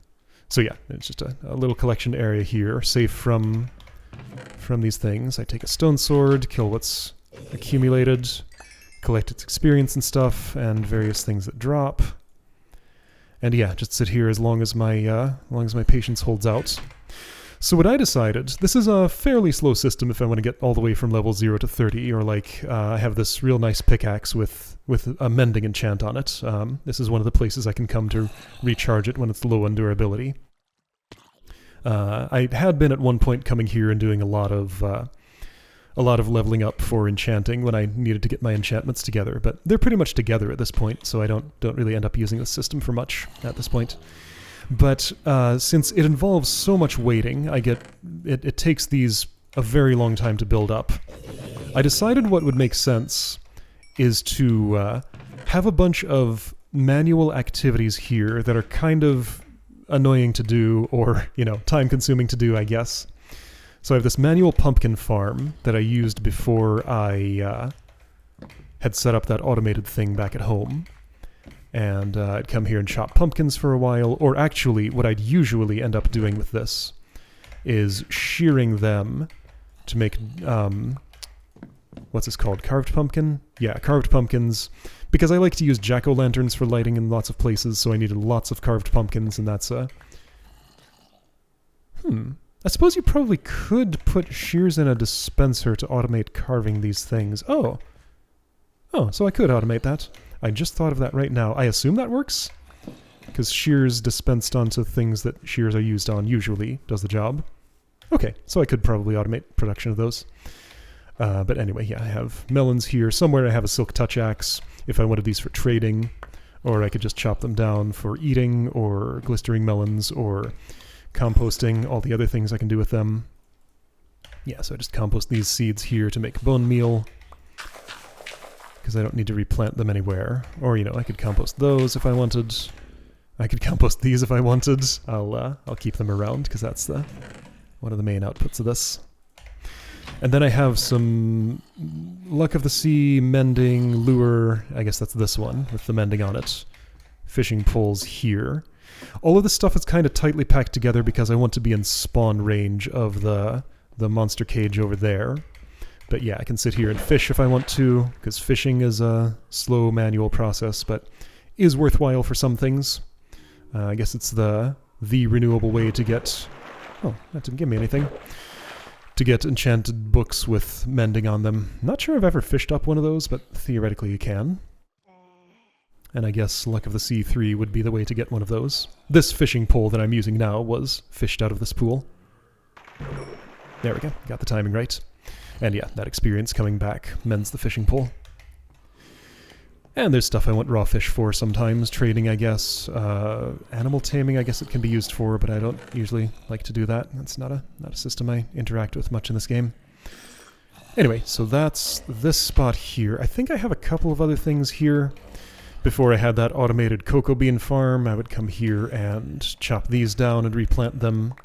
Speaker 1: So yeah, it's just a little collection area here, safe from these things. I take a stone sword, kill what's accumulated, collect its experience and stuff, and various things that drop. And yeah, just sit here as long as my patience holds out. So what I decided, this is a fairly slow system if I want to get all the way from level 0 to 30, or like I have this real nice pickaxe with a mending enchant on it. This is one of the places I can come to recharge it when it's low on durability. I had been at one point coming here and doing a lot of a lot of leveling up for enchanting when I needed to get my enchantments together, but they're pretty much together at this point, so I don't really end up using the system for much at this point. But since it involves so much waiting, it takes these a very long time to build up. I decided what would make sense is to have a bunch of manual activities here that are kind of annoying to do, or, time-consuming to do, I guess. So I have this manual pumpkin farm that I used before I had set up that automated thing back at home. And I'd come here and chop pumpkins for a while, or actually, what I'd usually end up doing with this is shearing them to make, what's this called? Carved pumpkin? Yeah, carved pumpkins. Because I like to use jack-o'-lanterns for lighting in lots of places, so I needed lots of carved pumpkins, and that's I suppose you probably could put shears in a dispenser to automate carving these things. Oh, so I could automate that. I just thought of that right now. I assume that works? Because shears dispensed onto things that shears are used on usually does the job. Okay, so I could probably automate production of those. But anyway, yeah, I have melons here. Somewhere I have a silk touch axe if I wanted these for trading, or I could just chop them down for eating, or glistering melons, or composting, all the other things I can do with them. Yeah, so I just compost these seeds here to make bone meal, because I don't need to replant them anywhere. Or, I could compost those if I wanted. I could compost these if I wanted. I'll keep them around, because that's one of the main outputs of this. And then I have some Luck of the Sea mending lure. I guess that's this one, with the mending on it. Fishing poles here. All of this stuff is kind of tightly packed together because I want to be in spawn range of the monster cage over there. But yeah, I can sit here and fish if I want to, because fishing is a slow manual process, but is worthwhile for some things. I guess it's the renewable way to get... Oh, that didn't give me anything. To get enchanted books with mending on them. Not sure I've ever fished up one of those, but theoretically you can. And I guess Luck of the Sea 3 would be the way to get one of those. This fishing pole that I'm using now was fished out of this pool. There we go, got the timing right. And yeah, that experience coming back mends the fishing pole. And there's stuff I want raw fish for sometimes. Trading, I guess. Animal taming, I guess it can be used for, but I don't usually like to do that. That's not a system I interact with much in this game. Anyway, so that's this spot here. I think I have a couple of other things here. Before I had that automated cocoa bean farm, I would come here and chop these down and replant them.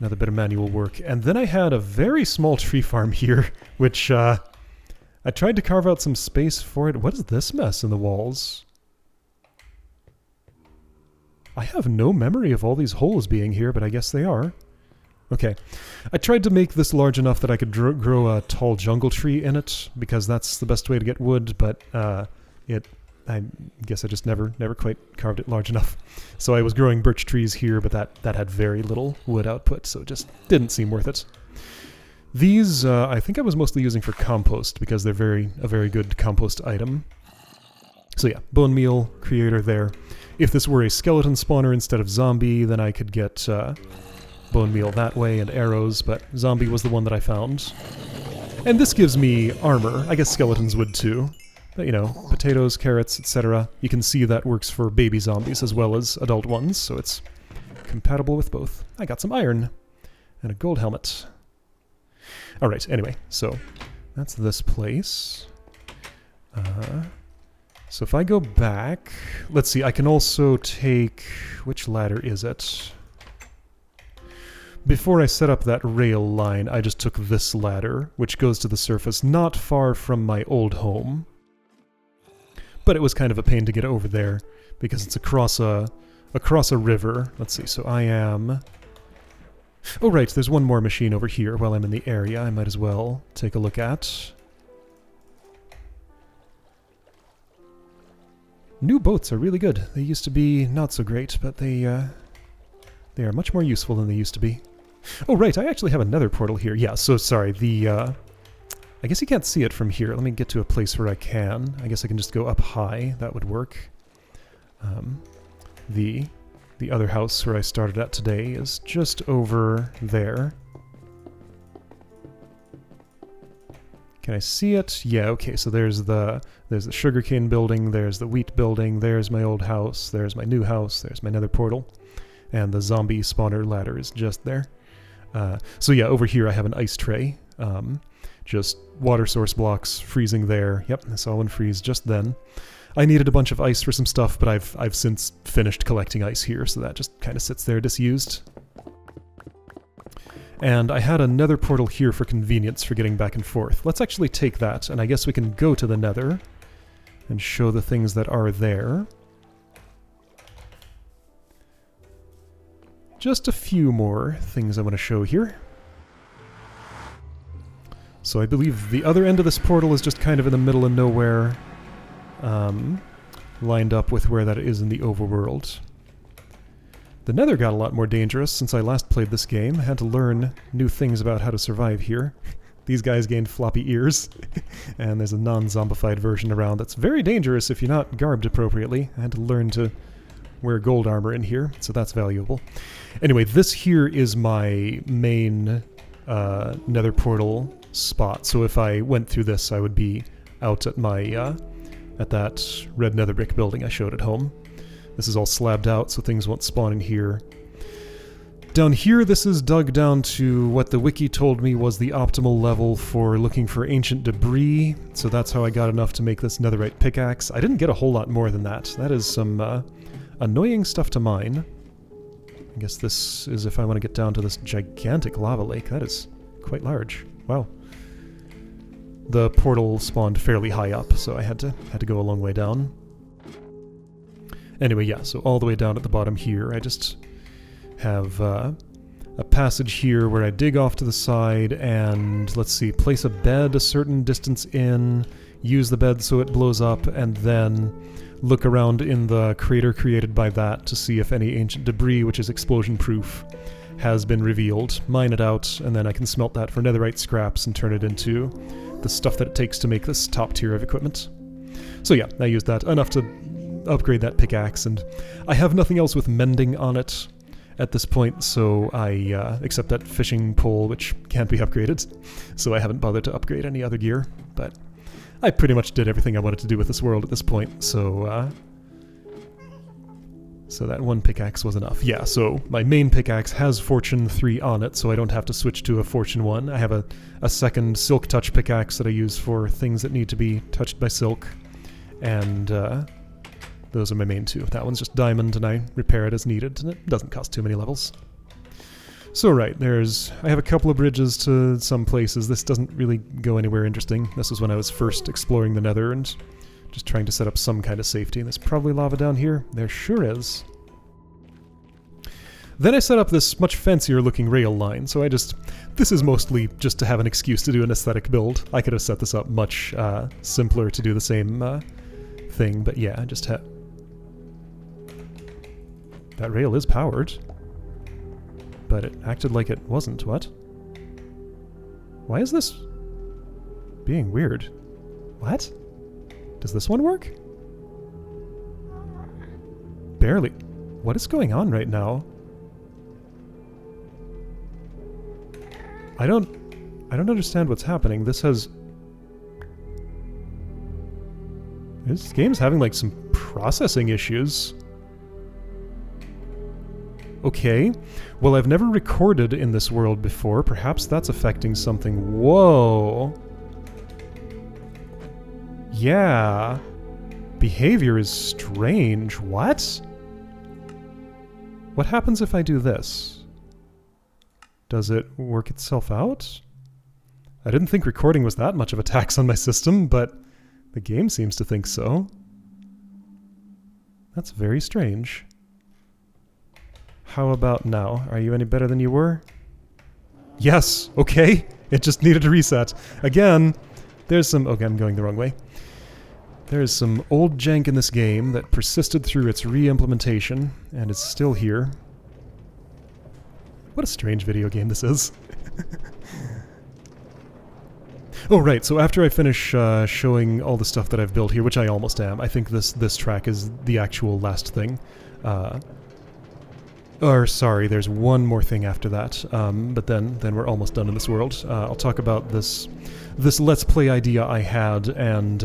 Speaker 1: Another bit of manual work. And then I had a very small tree farm here, which I tried to carve out some space for it. What is this mess in the walls? I have no memory of all these holes being here, but I guess they are. Okay. I tried to make this large enough that I could grow a tall jungle tree in it, because that's the best way to get wood, but I guess I just never quite carved it large enough. So I was growing birch trees here, but that had very little wood output, so it just didn't seem worth it. These, I think I was mostly using for compost, because they're a very good compost item. So yeah, bone meal creator there. If this were a skeleton spawner instead of zombie, then I could get bone meal that way and arrows, but zombie was the one that I found. And this gives me armor. I guess skeletons would too. But, potatoes, carrots, etc. You can see that works for baby zombies as well as adult ones, so it's compatible with both. I got some iron and a gold helmet. Alright, anyway, so that's this place. So if I go back... Let's see, I can also take... Which ladder is it? Before I set up that rail line, I just took this ladder, which goes to the surface not far from my old home. But it was kind of a pain to get over there, because it's across a river. Let's see, so I am... Oh right, there's one more machine over here while I'm in the area I might as well take a look at. New boats are really good. They used to be not so great, but they are much more useful than they used to be. Oh right, I actually have another portal here. Yeah, so sorry, I guess you can't see it from here. Let me get to a place where I can. I guess I can just go up high. That would work. The other house where I started at today is just over there. Can I see it? Yeah, okay, so there's the sugarcane building, there's the wheat building, there's my old house, there's my new house, there's my nether portal, and the zombie spawner ladder is just there. So yeah, over here I have an ice tray. Just water source blocks freezing there. Yep, I saw one freeze just then. I needed a bunch of ice for some stuff, but I've since finished collecting ice here, so that just kind of sits there disused. And I had a nether portal here for convenience for getting back and forth. Let's actually take that, and I guess we can go to the nether and show the things that are there. Just a few more things I want to show here. So I believe the other end of this portal is just kind of in the middle of nowhere, lined up with where that is in the overworld. The nether got a lot more dangerous since I last played this game. I had to learn new things about how to survive here. These guys gained floppy ears, and there's a non-zombified version around that's very dangerous if you're not garbed appropriately. I had to learn to wear gold armor in here, so that's valuable. Anyway, this here is my main nether portal spot, so if I went through this I would be out at my at that red nether brick building I showed at home. This is all slabbed out so things won't spawn in here. Down here this is dug down to what the wiki told me was the optimal level for looking for ancient debris, so that's how I got enough to make this netherite pickaxe. I didn't get a whole lot more than that. That is some annoying stuff to mine. I guess this is if I want to get down to this gigantic lava lake. That is quite large. Wow. The portal spawned fairly high up, so I had to go a long way down. Anyway, yeah, so all the way down at the bottom here, I just have a passage here where I dig off to the side and, let's see, place a bed a certain distance in, use the bed so it blows up, and then look around in the crater created by that to see if any ancient debris, which is explosion-proof, has been revealed. Mine it out, and then I can smelt that for netherite scraps and turn it into the stuff that it takes to make this top tier of equipment. So yeah, I used that enough to upgrade that pickaxe, and I have nothing else with mending on it at this point, so I, except that fishing pole, which can't be upgraded, so I haven't bothered to upgrade any other gear, but I pretty much did everything I wanted to do with this world at this point, so, so that one pickaxe was enough. Yeah, so my main pickaxe has Fortune 3 on it, so I don't have to switch to a Fortune 1. I have a second Silk Touch pickaxe that I use for things that need to be touched by silk, and, those are my main two. That one's just diamond, and I repair it as needed, and it doesn't cost too many levels. So right, I have a couple of bridges to some places. This doesn't really go anywhere interesting. This was when I was first exploring the nether and just trying to set up some kind of safety. There's probably lava down here. There sure is. Then I set up this much fancier looking rail line, so this is mostly just to have an excuse to do an aesthetic build. I could have set this up much simpler to do the same thing, but yeah, I just had... That rail is powered, but it acted like it wasn't. What? Why is this being weird? What? Does this one work? Barely. What is going on right now? I don't understand what's happening. This game's having like some processing issues. Okay, well I've never recorded in this world before. Perhaps that's affecting something. Whoa. Yeah. Behavior is strange. What? What happens if I do this? Does it work itself out? I didn't think recording was that much of a tax on my system, but the game seems to think so. That's very strange. How about now? Are you any better than you were? Yes! Okay! It just needed a reset. Again, there's some... Okay, I'm going the wrong way. There's some old jank in this game that persisted through its re-implementation, and is still here. What a strange video game this is. Oh, right, so after I finish showing all the stuff that I've built here, which I almost am, I think this track is the actual last thing. Or, sorry, there's one more thing after that, but then we're almost done in this world. I'll talk about this Let's Play idea I had, and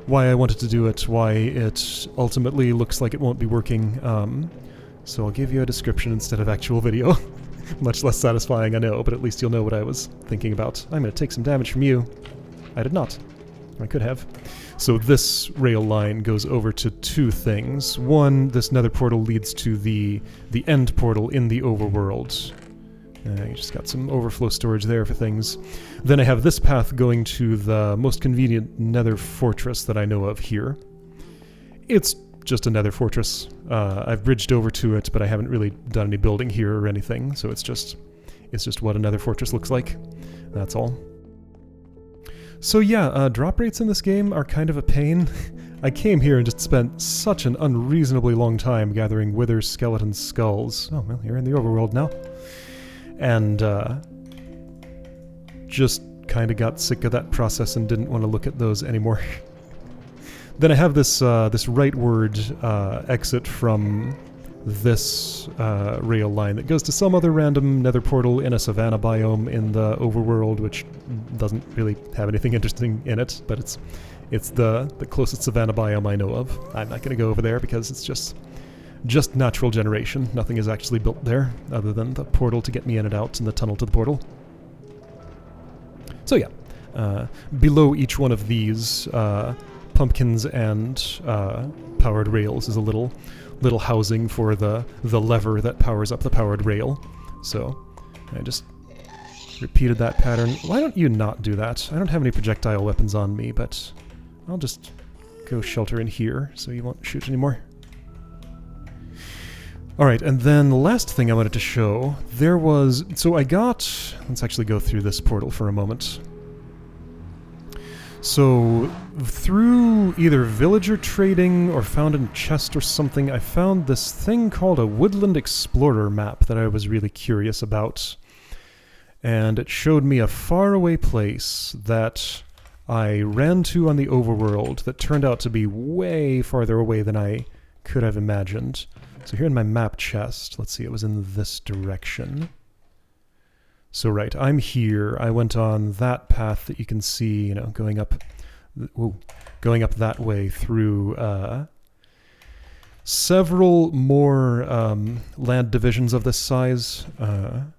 Speaker 1: why I wanted to do it, why it ultimately looks like it won't be working. So I'll give you a description instead of actual video. Much less satisfying, I know, but at least you'll know what I was thinking about. I'm gonna take some damage from you. I did not. I could have. So this rail line goes over to two things. One, this nether portal leads to the end portal in the overworld. You just got some overflow storage there for things. Then I have this path going to the most convenient nether fortress that I know of here. It's just a nether fortress. I've bridged over to it, but I haven't really done any building here or anything, so it's just what a nether fortress looks like. That's all. So yeah, drop rates in this game are kind of a pain. I came here and just spent such an unreasonably long time gathering wither skeleton skulls. Oh, well, you're in the overworld now. And just kind of got sick of that process and didn't want to look at those anymore. Then I have this rightward exit from this rail line that goes to some other random nether portal in a savanna biome in the overworld, which doesn't really have anything interesting in it, but it's the closest savanna biome I know of. I'm not going to go over there because it's just natural generation. Nothing is actually built there other than the portal to get me in and out and the tunnel to the portal. So yeah, below each one of these pumpkins and powered rails is a little housing for the lever that powers up the powered rail. So I just repeated that pattern. Why don't you not do that? I don't have any projectile weapons on me, but I'll just go shelter in here so you won't shoot anymore. Alright, and then the last thing I wanted to show, so I got, let's actually go through this portal for a moment. So, through either villager trading or found in a chest or something, I found this thing called a Woodland Explorer map that I was really curious about. And it showed me a faraway place that I ran to on the overworld that turned out to be way farther away than I could have imagined. So here in my map chest, let's see, it was in this direction. So right, I'm here. I went on that path that you can see, you know, going up that way through several more land divisions of this size. And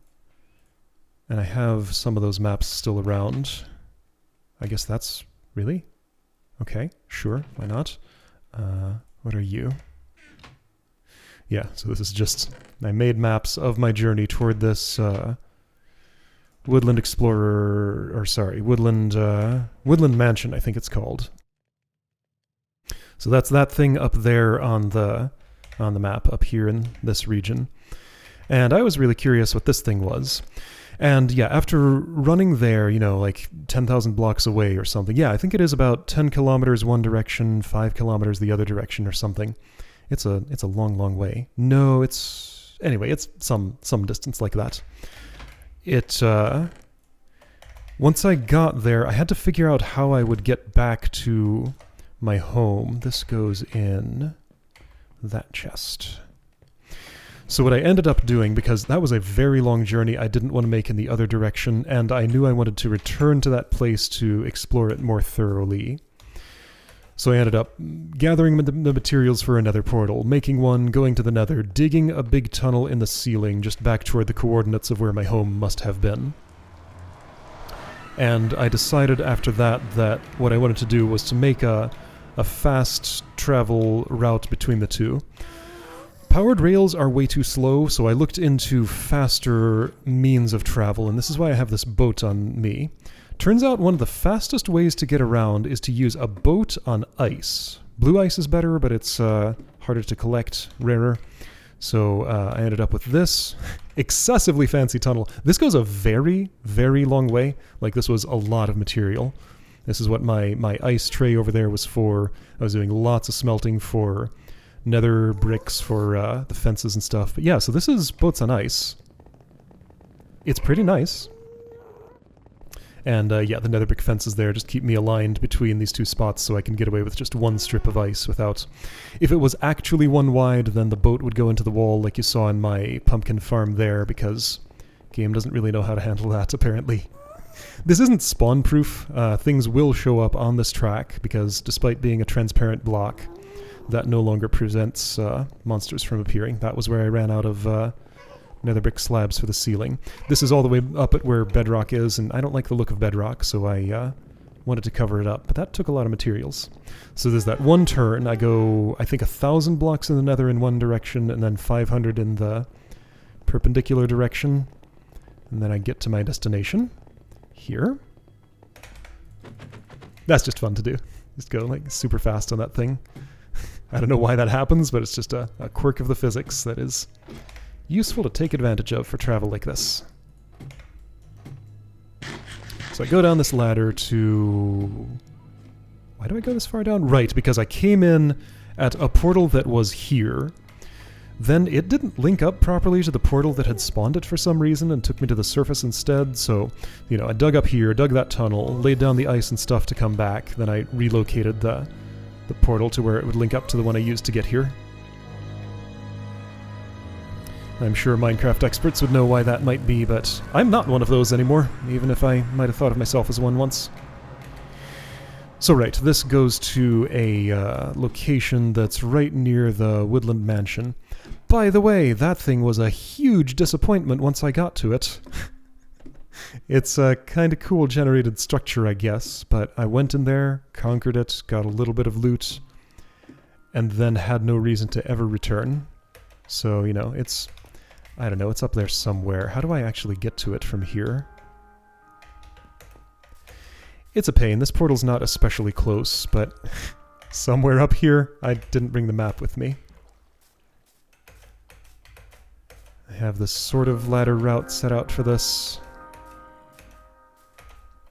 Speaker 1: I have some of those maps still around. I guess that's... really? Okay, sure, why not? What are you? Yeah, so this is just... I made maps of my journey toward this Woodland Explorer... or sorry, Woodland Mansion, I think it's called. So that's that thing up there on the map, up here in this region. And I was really curious what this thing was. And yeah, after running there, you know, like 10,000 blocks away or something, yeah, I think it is about 10 kilometers one direction, 5 kilometers the other direction or something. It's a long, long way. No, anyway, it's some distance like that. Once I got there, I had to figure out how I would get back to my home. This goes in that chest. So what I ended up doing, because that was a very long journey I didn't want to make in the other direction, and I knew I wanted to return to that place to explore it more thoroughly. So I ended up gathering the materials for another portal, making one, going to the nether, digging a big tunnel in the ceiling just back toward the coordinates of where my home must have been. And I decided after that what I wanted to do was to make a fast travel route between the two. Powered rails are way too slow, so I looked into faster means of travel, and this is why I have this boat on me. Turns out one of the fastest ways to get around is to use a boat on ice. Blue ice is better, but it's harder to collect, rarer. So I ended up with this excessively fancy tunnel. This goes a very, very long way. Like, this was a lot of material. This is what my ice tray over there was for. I was doing lots of smelting for nether bricks for the fences and stuff. But yeah, so this is boats on ice. It's pretty nice. And yeah, the nether brick fences there just keep me aligned between these two spots so I can get away with just one strip of ice without... If it was actually one wide, then the boat would go into the wall like you saw in my pumpkin farm there, because game doesn't really know how to handle that, apparently. This isn't spawn-proof. Things will show up on this track, because despite being a transparent block, that no longer prevents monsters from appearing. That was where I ran out of nether brick slabs for the ceiling. This is all the way up at where bedrock is, and I don't like the look of bedrock, so I wanted to cover it up, but that took a lot of materials. So there's that one turn. I go, I think, 1,000 blocks in the nether in one direction, and then 500 in the perpendicular direction, and then I get to my destination. Here. That's just fun to do. Just go like super fast on that thing. I don't know why that happens, but it's just a quirk of the physics that is useful to take advantage of for travel like this. So I go down this ladder to... Why do I go this far down? Right, because I came in at a portal that was here. Then it didn't link up properly to the portal that had spawned it for some reason and took me to the surface instead, so, you know, I dug up here, dug that tunnel, laid down the ice and stuff to come back, then I relocated the portal to where it would link up to the one I used to get here. I'm sure Minecraft experts would know why that might be, but I'm not one of those anymore, even if I might have thought of myself as one once. So right, this goes to a location that's right near the Woodland Mansion. By the way, that thing was a huge disappointment once I got to it. It's a kind of cool generated structure, I guess, but I went in there, conquered it, got a little bit of loot, and then had no reason to ever return. So, you know, it's... I don't know, it's up there somewhere. How do I actually get to it from here? It's a pain. This portal's not especially close, but somewhere up here, I didn't bring the map with me. I have this sort of ladder route set out for this.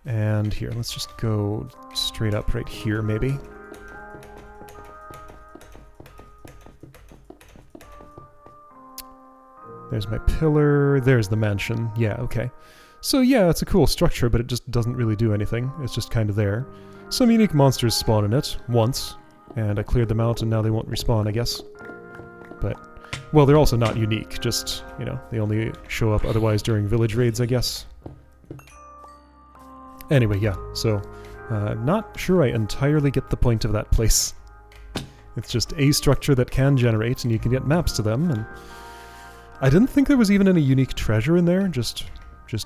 Speaker 1: And here, let's just go straight up right here, maybe. There's my pillar, there's the mansion. Yeah, okay. So yeah, it's a cool structure, but it just doesn't really do anything. It's just kind of there. Some unique monsters spawn in it, once, and I cleared them out and now they won't respawn, I guess. But, well, they're also not unique, just, you know, they only show up otherwise during village raids, I guess. Anyway, yeah, so, not sure I entirely get the point of that place. It's just a structure that can generate, and you can get maps to them, and I didn't think there was even any unique treasure in there, just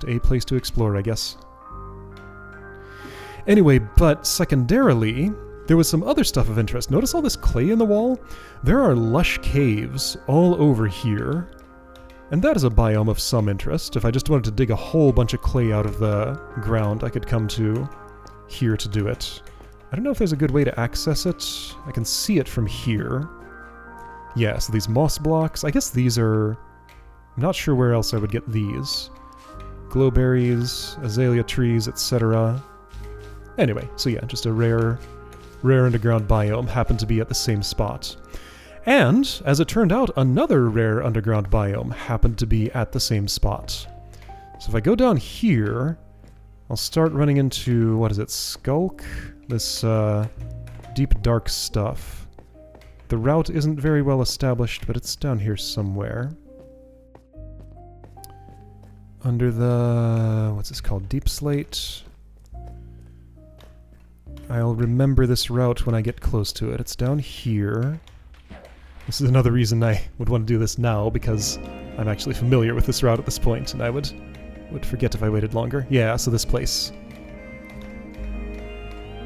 Speaker 1: a place to explore, I guess. Anyway, but secondarily, there was some other stuff of interest. Notice all this clay in the wall? There are lush caves all over here, and that is a biome of some interest. If I just wanted to dig a whole bunch of clay out of the ground, I could come to here to do it. I don't know if there's a good way to access it. I can see it from here. Yeah, so these moss blocks, I guess these are... I'm not sure where else I would get these. Glowberries, azalea trees, etc. Anyway, so yeah, just a rare underground biome happened to be at the same spot. And, as it turned out, another rare underground biome happened to be at the same spot. So if I go down here, I'll start running into, what is it, Skulk? This deep dark stuff. The route isn't very well established, but it's down here somewhere. Under the... what's this called? Deep Slate? I'll remember this route when I get close to it. It's down here. This is another reason I would want to do this now, because I'm actually familiar with this route at this point, and I would forget if I waited longer. Yeah, so this place.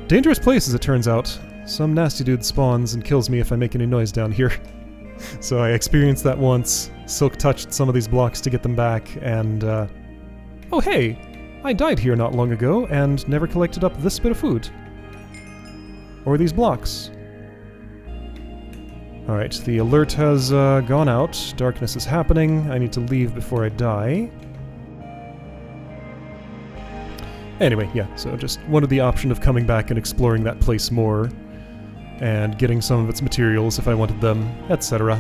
Speaker 1: Dangerous place, as it turns out. Some nasty dude spawns and kills me if I make any noise down here. So I experienced that once, silk touched some of these blocks to get them back, and oh hey! I died here not long ago and never collected up this bit of food. Or these blocks. Alright, the alert has gone out. Darkness is happening. I need to leave before I die. Anyway, yeah, so just wanted the option of coming back and exploring that place more, and getting some of its materials if I wanted them, etc.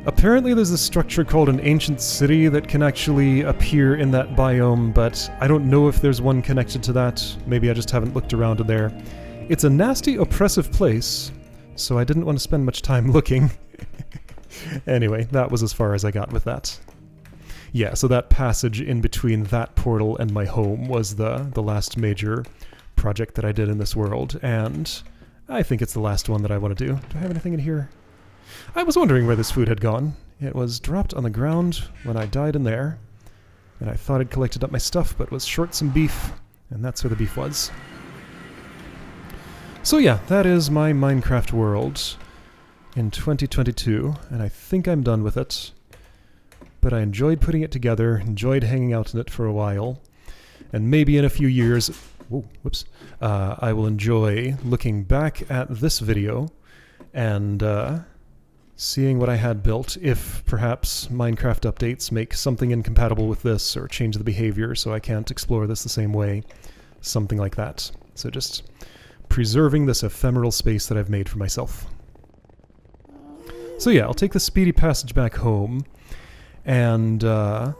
Speaker 1: Apparently there's a structure called an ancient city that can actually appear in that biome, but I don't know if there's one connected to that. Maybe I just haven't looked around in there. It's a nasty, oppressive place, so I didn't want to spend much time looking. Anyway, that was as far as I got with that. Yeah, so that passage in between that portal and my home was the last major project that I did in this world, and I think it's the last one that I want to do. Do I have anything in here? I was wondering where this food had gone. It was dropped on the ground when I died in there, and I thought I'd collected up my stuff, but was short some beef, and that's where the beef was. So yeah, that is my Minecraft world in 2022, and I think I'm done with it. But I enjoyed putting it together, enjoyed hanging out in it for a while, and maybe in a few years, I will enjoy looking back at this video and seeing what I had built, if perhaps Minecraft updates make something incompatible with this or change the behavior so I can't explore this the same way, something like that. So just preserving this ephemeral space that I've made for myself. So yeah, I'll take the speedy passage back home, and I'll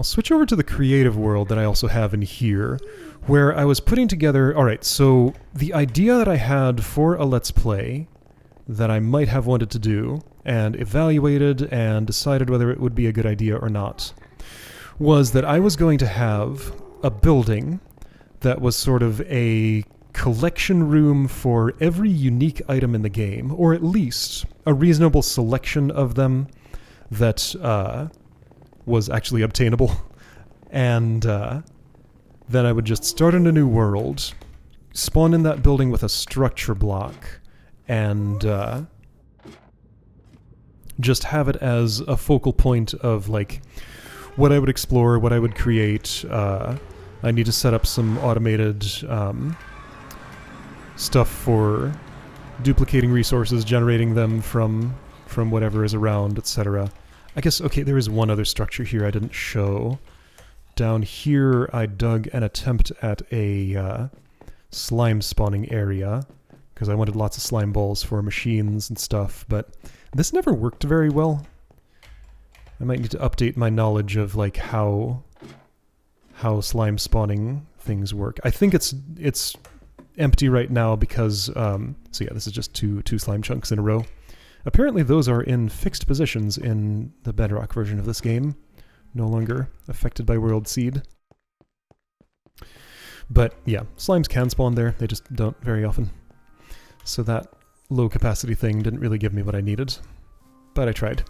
Speaker 1: switch over to the creative world that I also have in here, where I was putting together... Alright, so the idea that I had for a Let's Play that I might have wanted to do, and evaluated and decided whether it would be a good idea or not, was that I was going to have a building that was sort of a collection room for every unique item in the game, or at least a reasonable selection of them that was actually obtainable. And then I would just start in a new world, spawn in that building with a structure block, and just have it as a focal point of, like, what I would explore, what I would create. I need to set up some automated stuff for duplicating resources, generating them from whatever is around, etc. I guess, okay, there is one other structure here I didn't show. Down here I dug an attempt at a slime spawning area, because I wanted lots of slime balls for machines and stuff, but this never worked very well. I might need to update my knowledge of, like, how slime spawning things work. I think it's empty right now because, so yeah, this is just two slime chunks in a row. Apparently those are in fixed positions in the Bedrock version of this game, no longer affected by World Seed. But yeah, slimes can spawn there, they just don't very often. So that low capacity thing didn't really give me what I needed, but I tried.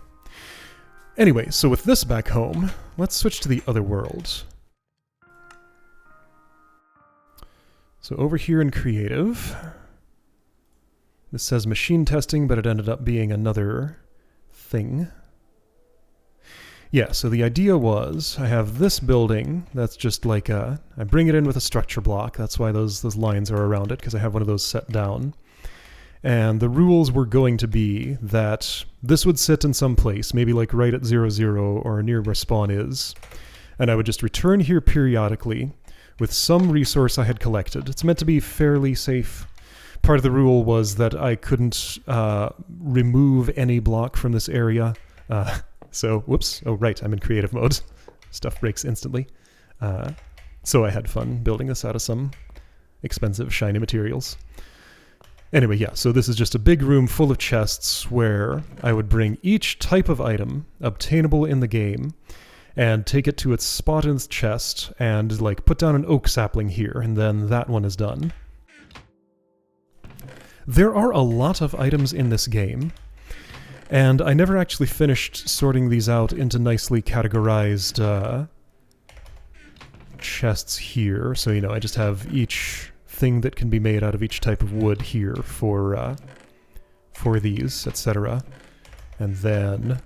Speaker 1: Anyway, so with this back home, let's switch to the other world. So over here in Creative, this says machine testing, but it ended up being another thing. Yeah, so the idea was, I have this building that's just like I bring it in with a structure block, that's why those lines are around it, because I have one of those set down. And the rules were going to be that this would sit in some place, maybe like right at 0, 0, or near where spawn is. And I would just return here periodically with some resource I had collected. It's meant to be fairly safe. Part of the rule was that I couldn't remove any block from this area. So, whoops, oh right, I'm in creative mode. Stuff breaks instantly. So I had fun building this out of some expensive shiny materials. Anyway, yeah, so this is just a big room full of chests where I would bring each type of item obtainable in the game and take it to its spot in its chest and, like, put down an oak sapling here, and then that one is done. There are a lot of items in this game, and I never actually finished sorting these out into nicely categorized chests here. So, you know, I just have each thing that can be made out of each type of wood here for these, etc. And then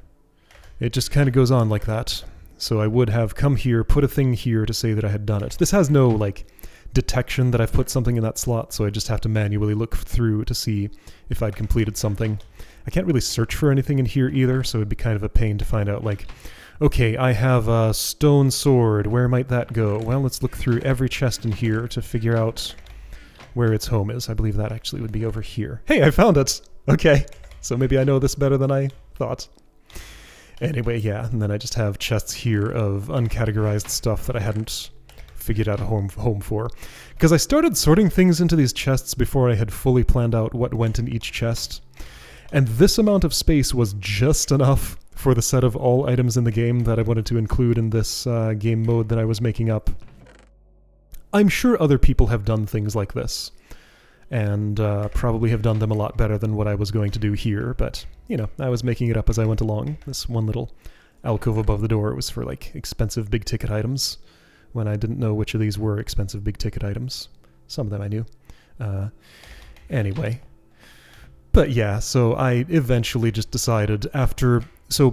Speaker 1: it just kind of goes on like that. So I would have come here, put a thing here to say that I had done it. This has no, like, detection that I've put something in that slot, so I just have to manually look through to see if I'd completed something. I can't really search for anything in here either, so it'd be kind of a pain to find out, like, okay, I have a stone sword, where might that go? Well, let's look through every chest in here to figure out where its home is. I believe that actually would be over here. Hey, I found it! Okay, so maybe I know this better than I thought. Anyway, yeah, and then I just have chests here of uncategorized stuff that I hadn't figured out a home for. Because I started sorting things into these chests before I had fully planned out what went in each chest. And this amount of space was just enough for the set of all items in the game that I wanted to include in this game mode that I was making up. I'm sure other people have done things like this, and probably have done them a lot better than what I was going to do here, but, you know, I was making it up as I went along. This one little alcove above the door was for, like, expensive big-ticket items, when I didn't know which of these were expensive big-ticket items. Some of them I knew. Anyway. But yeah, so I eventually just decided after... So,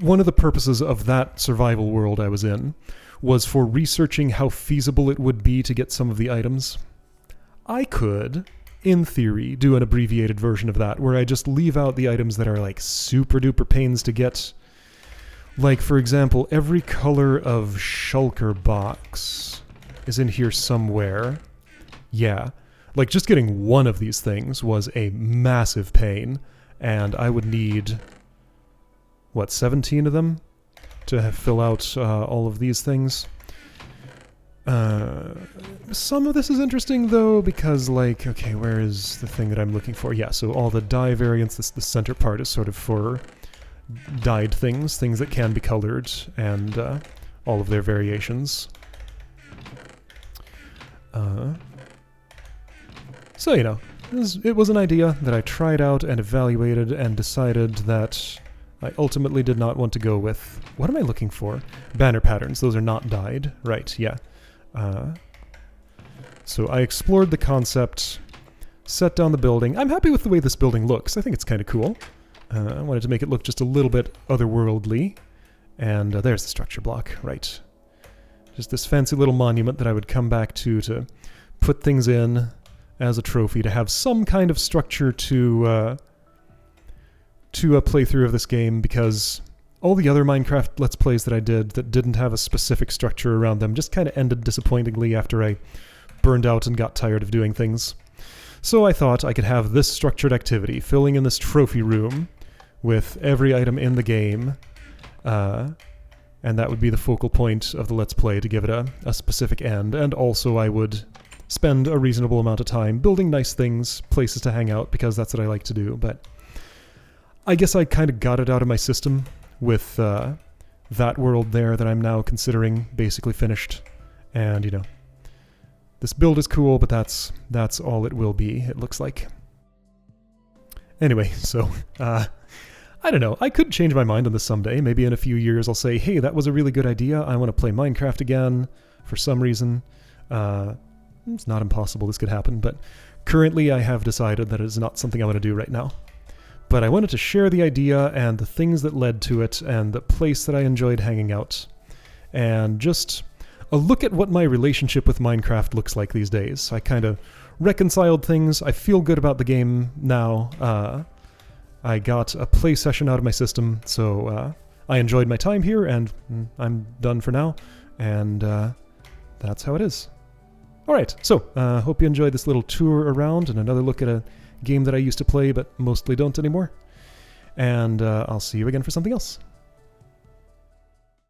Speaker 1: one of the purposes of that survival world I was in was for researching how feasible it would be to get some of the items. I could, in theory, do an abbreviated version of that, where I just leave out the items that are, like, super-duper pains to get. Like, for example, every color of shulker box is in here somewhere. Yeah. Like, just getting one of these things was a massive pain, and I would need, what, 17 of them to fill out all of these things. Some of this is interesting, though, because, like, okay, where is the thing that I'm looking for? Yeah, so all the dye variants, the center part is sort of for dyed things that can be colored, and all of their variations. So, you know, it was an idea that I tried out and evaluated and decided that I ultimately did not want to go with... What am I looking for? Banner patterns. Those are not dyed. Right, yeah. So I explored the concept, set down the building. I'm happy with the way this building looks. I think it's kind of cool. I wanted to make it look just a little bit otherworldly. And there's the structure block, right. Just this fancy little monument that I would come back to put things in as a trophy, to have some kind of structure to a playthrough of this game, because all the other Minecraft Let's Plays that I did that didn't have a specific structure around them just kind of ended disappointingly after I burned out and got tired of doing things. So I thought I could have this structured activity, filling in this trophy room with every item in the game, and that would be the focal point of the Let's Play to give it a specific end. And also I would spend a reasonable amount of time building nice things, places to hang out, because that's what I like to do. But I guess I kind of got it out of my system with that world there that I'm now considering basically finished. And, you know, this build is cool, but that's all it will be, it looks like. Anyway, so, I don't know. I could change my mind on this someday. Maybe in a few years I'll say, hey, that was a really good idea. I want to play Minecraft again for some reason. It's not impossible this could happen, but currently I have decided that it is not something I want to do right now. But I wanted to share the idea and the things that led to it and the place that I enjoyed hanging out. And just a look at what my relationship with Minecraft looks like these days. I kind of reconciled things. I feel good about the game now. I got a play session out of my system, so I enjoyed my time here, and I'm done for now. And that's how it is. Alright, so hope you enjoyed this little tour around and another look at a game that I used to play but mostly don't anymore. And I'll see you again for something else.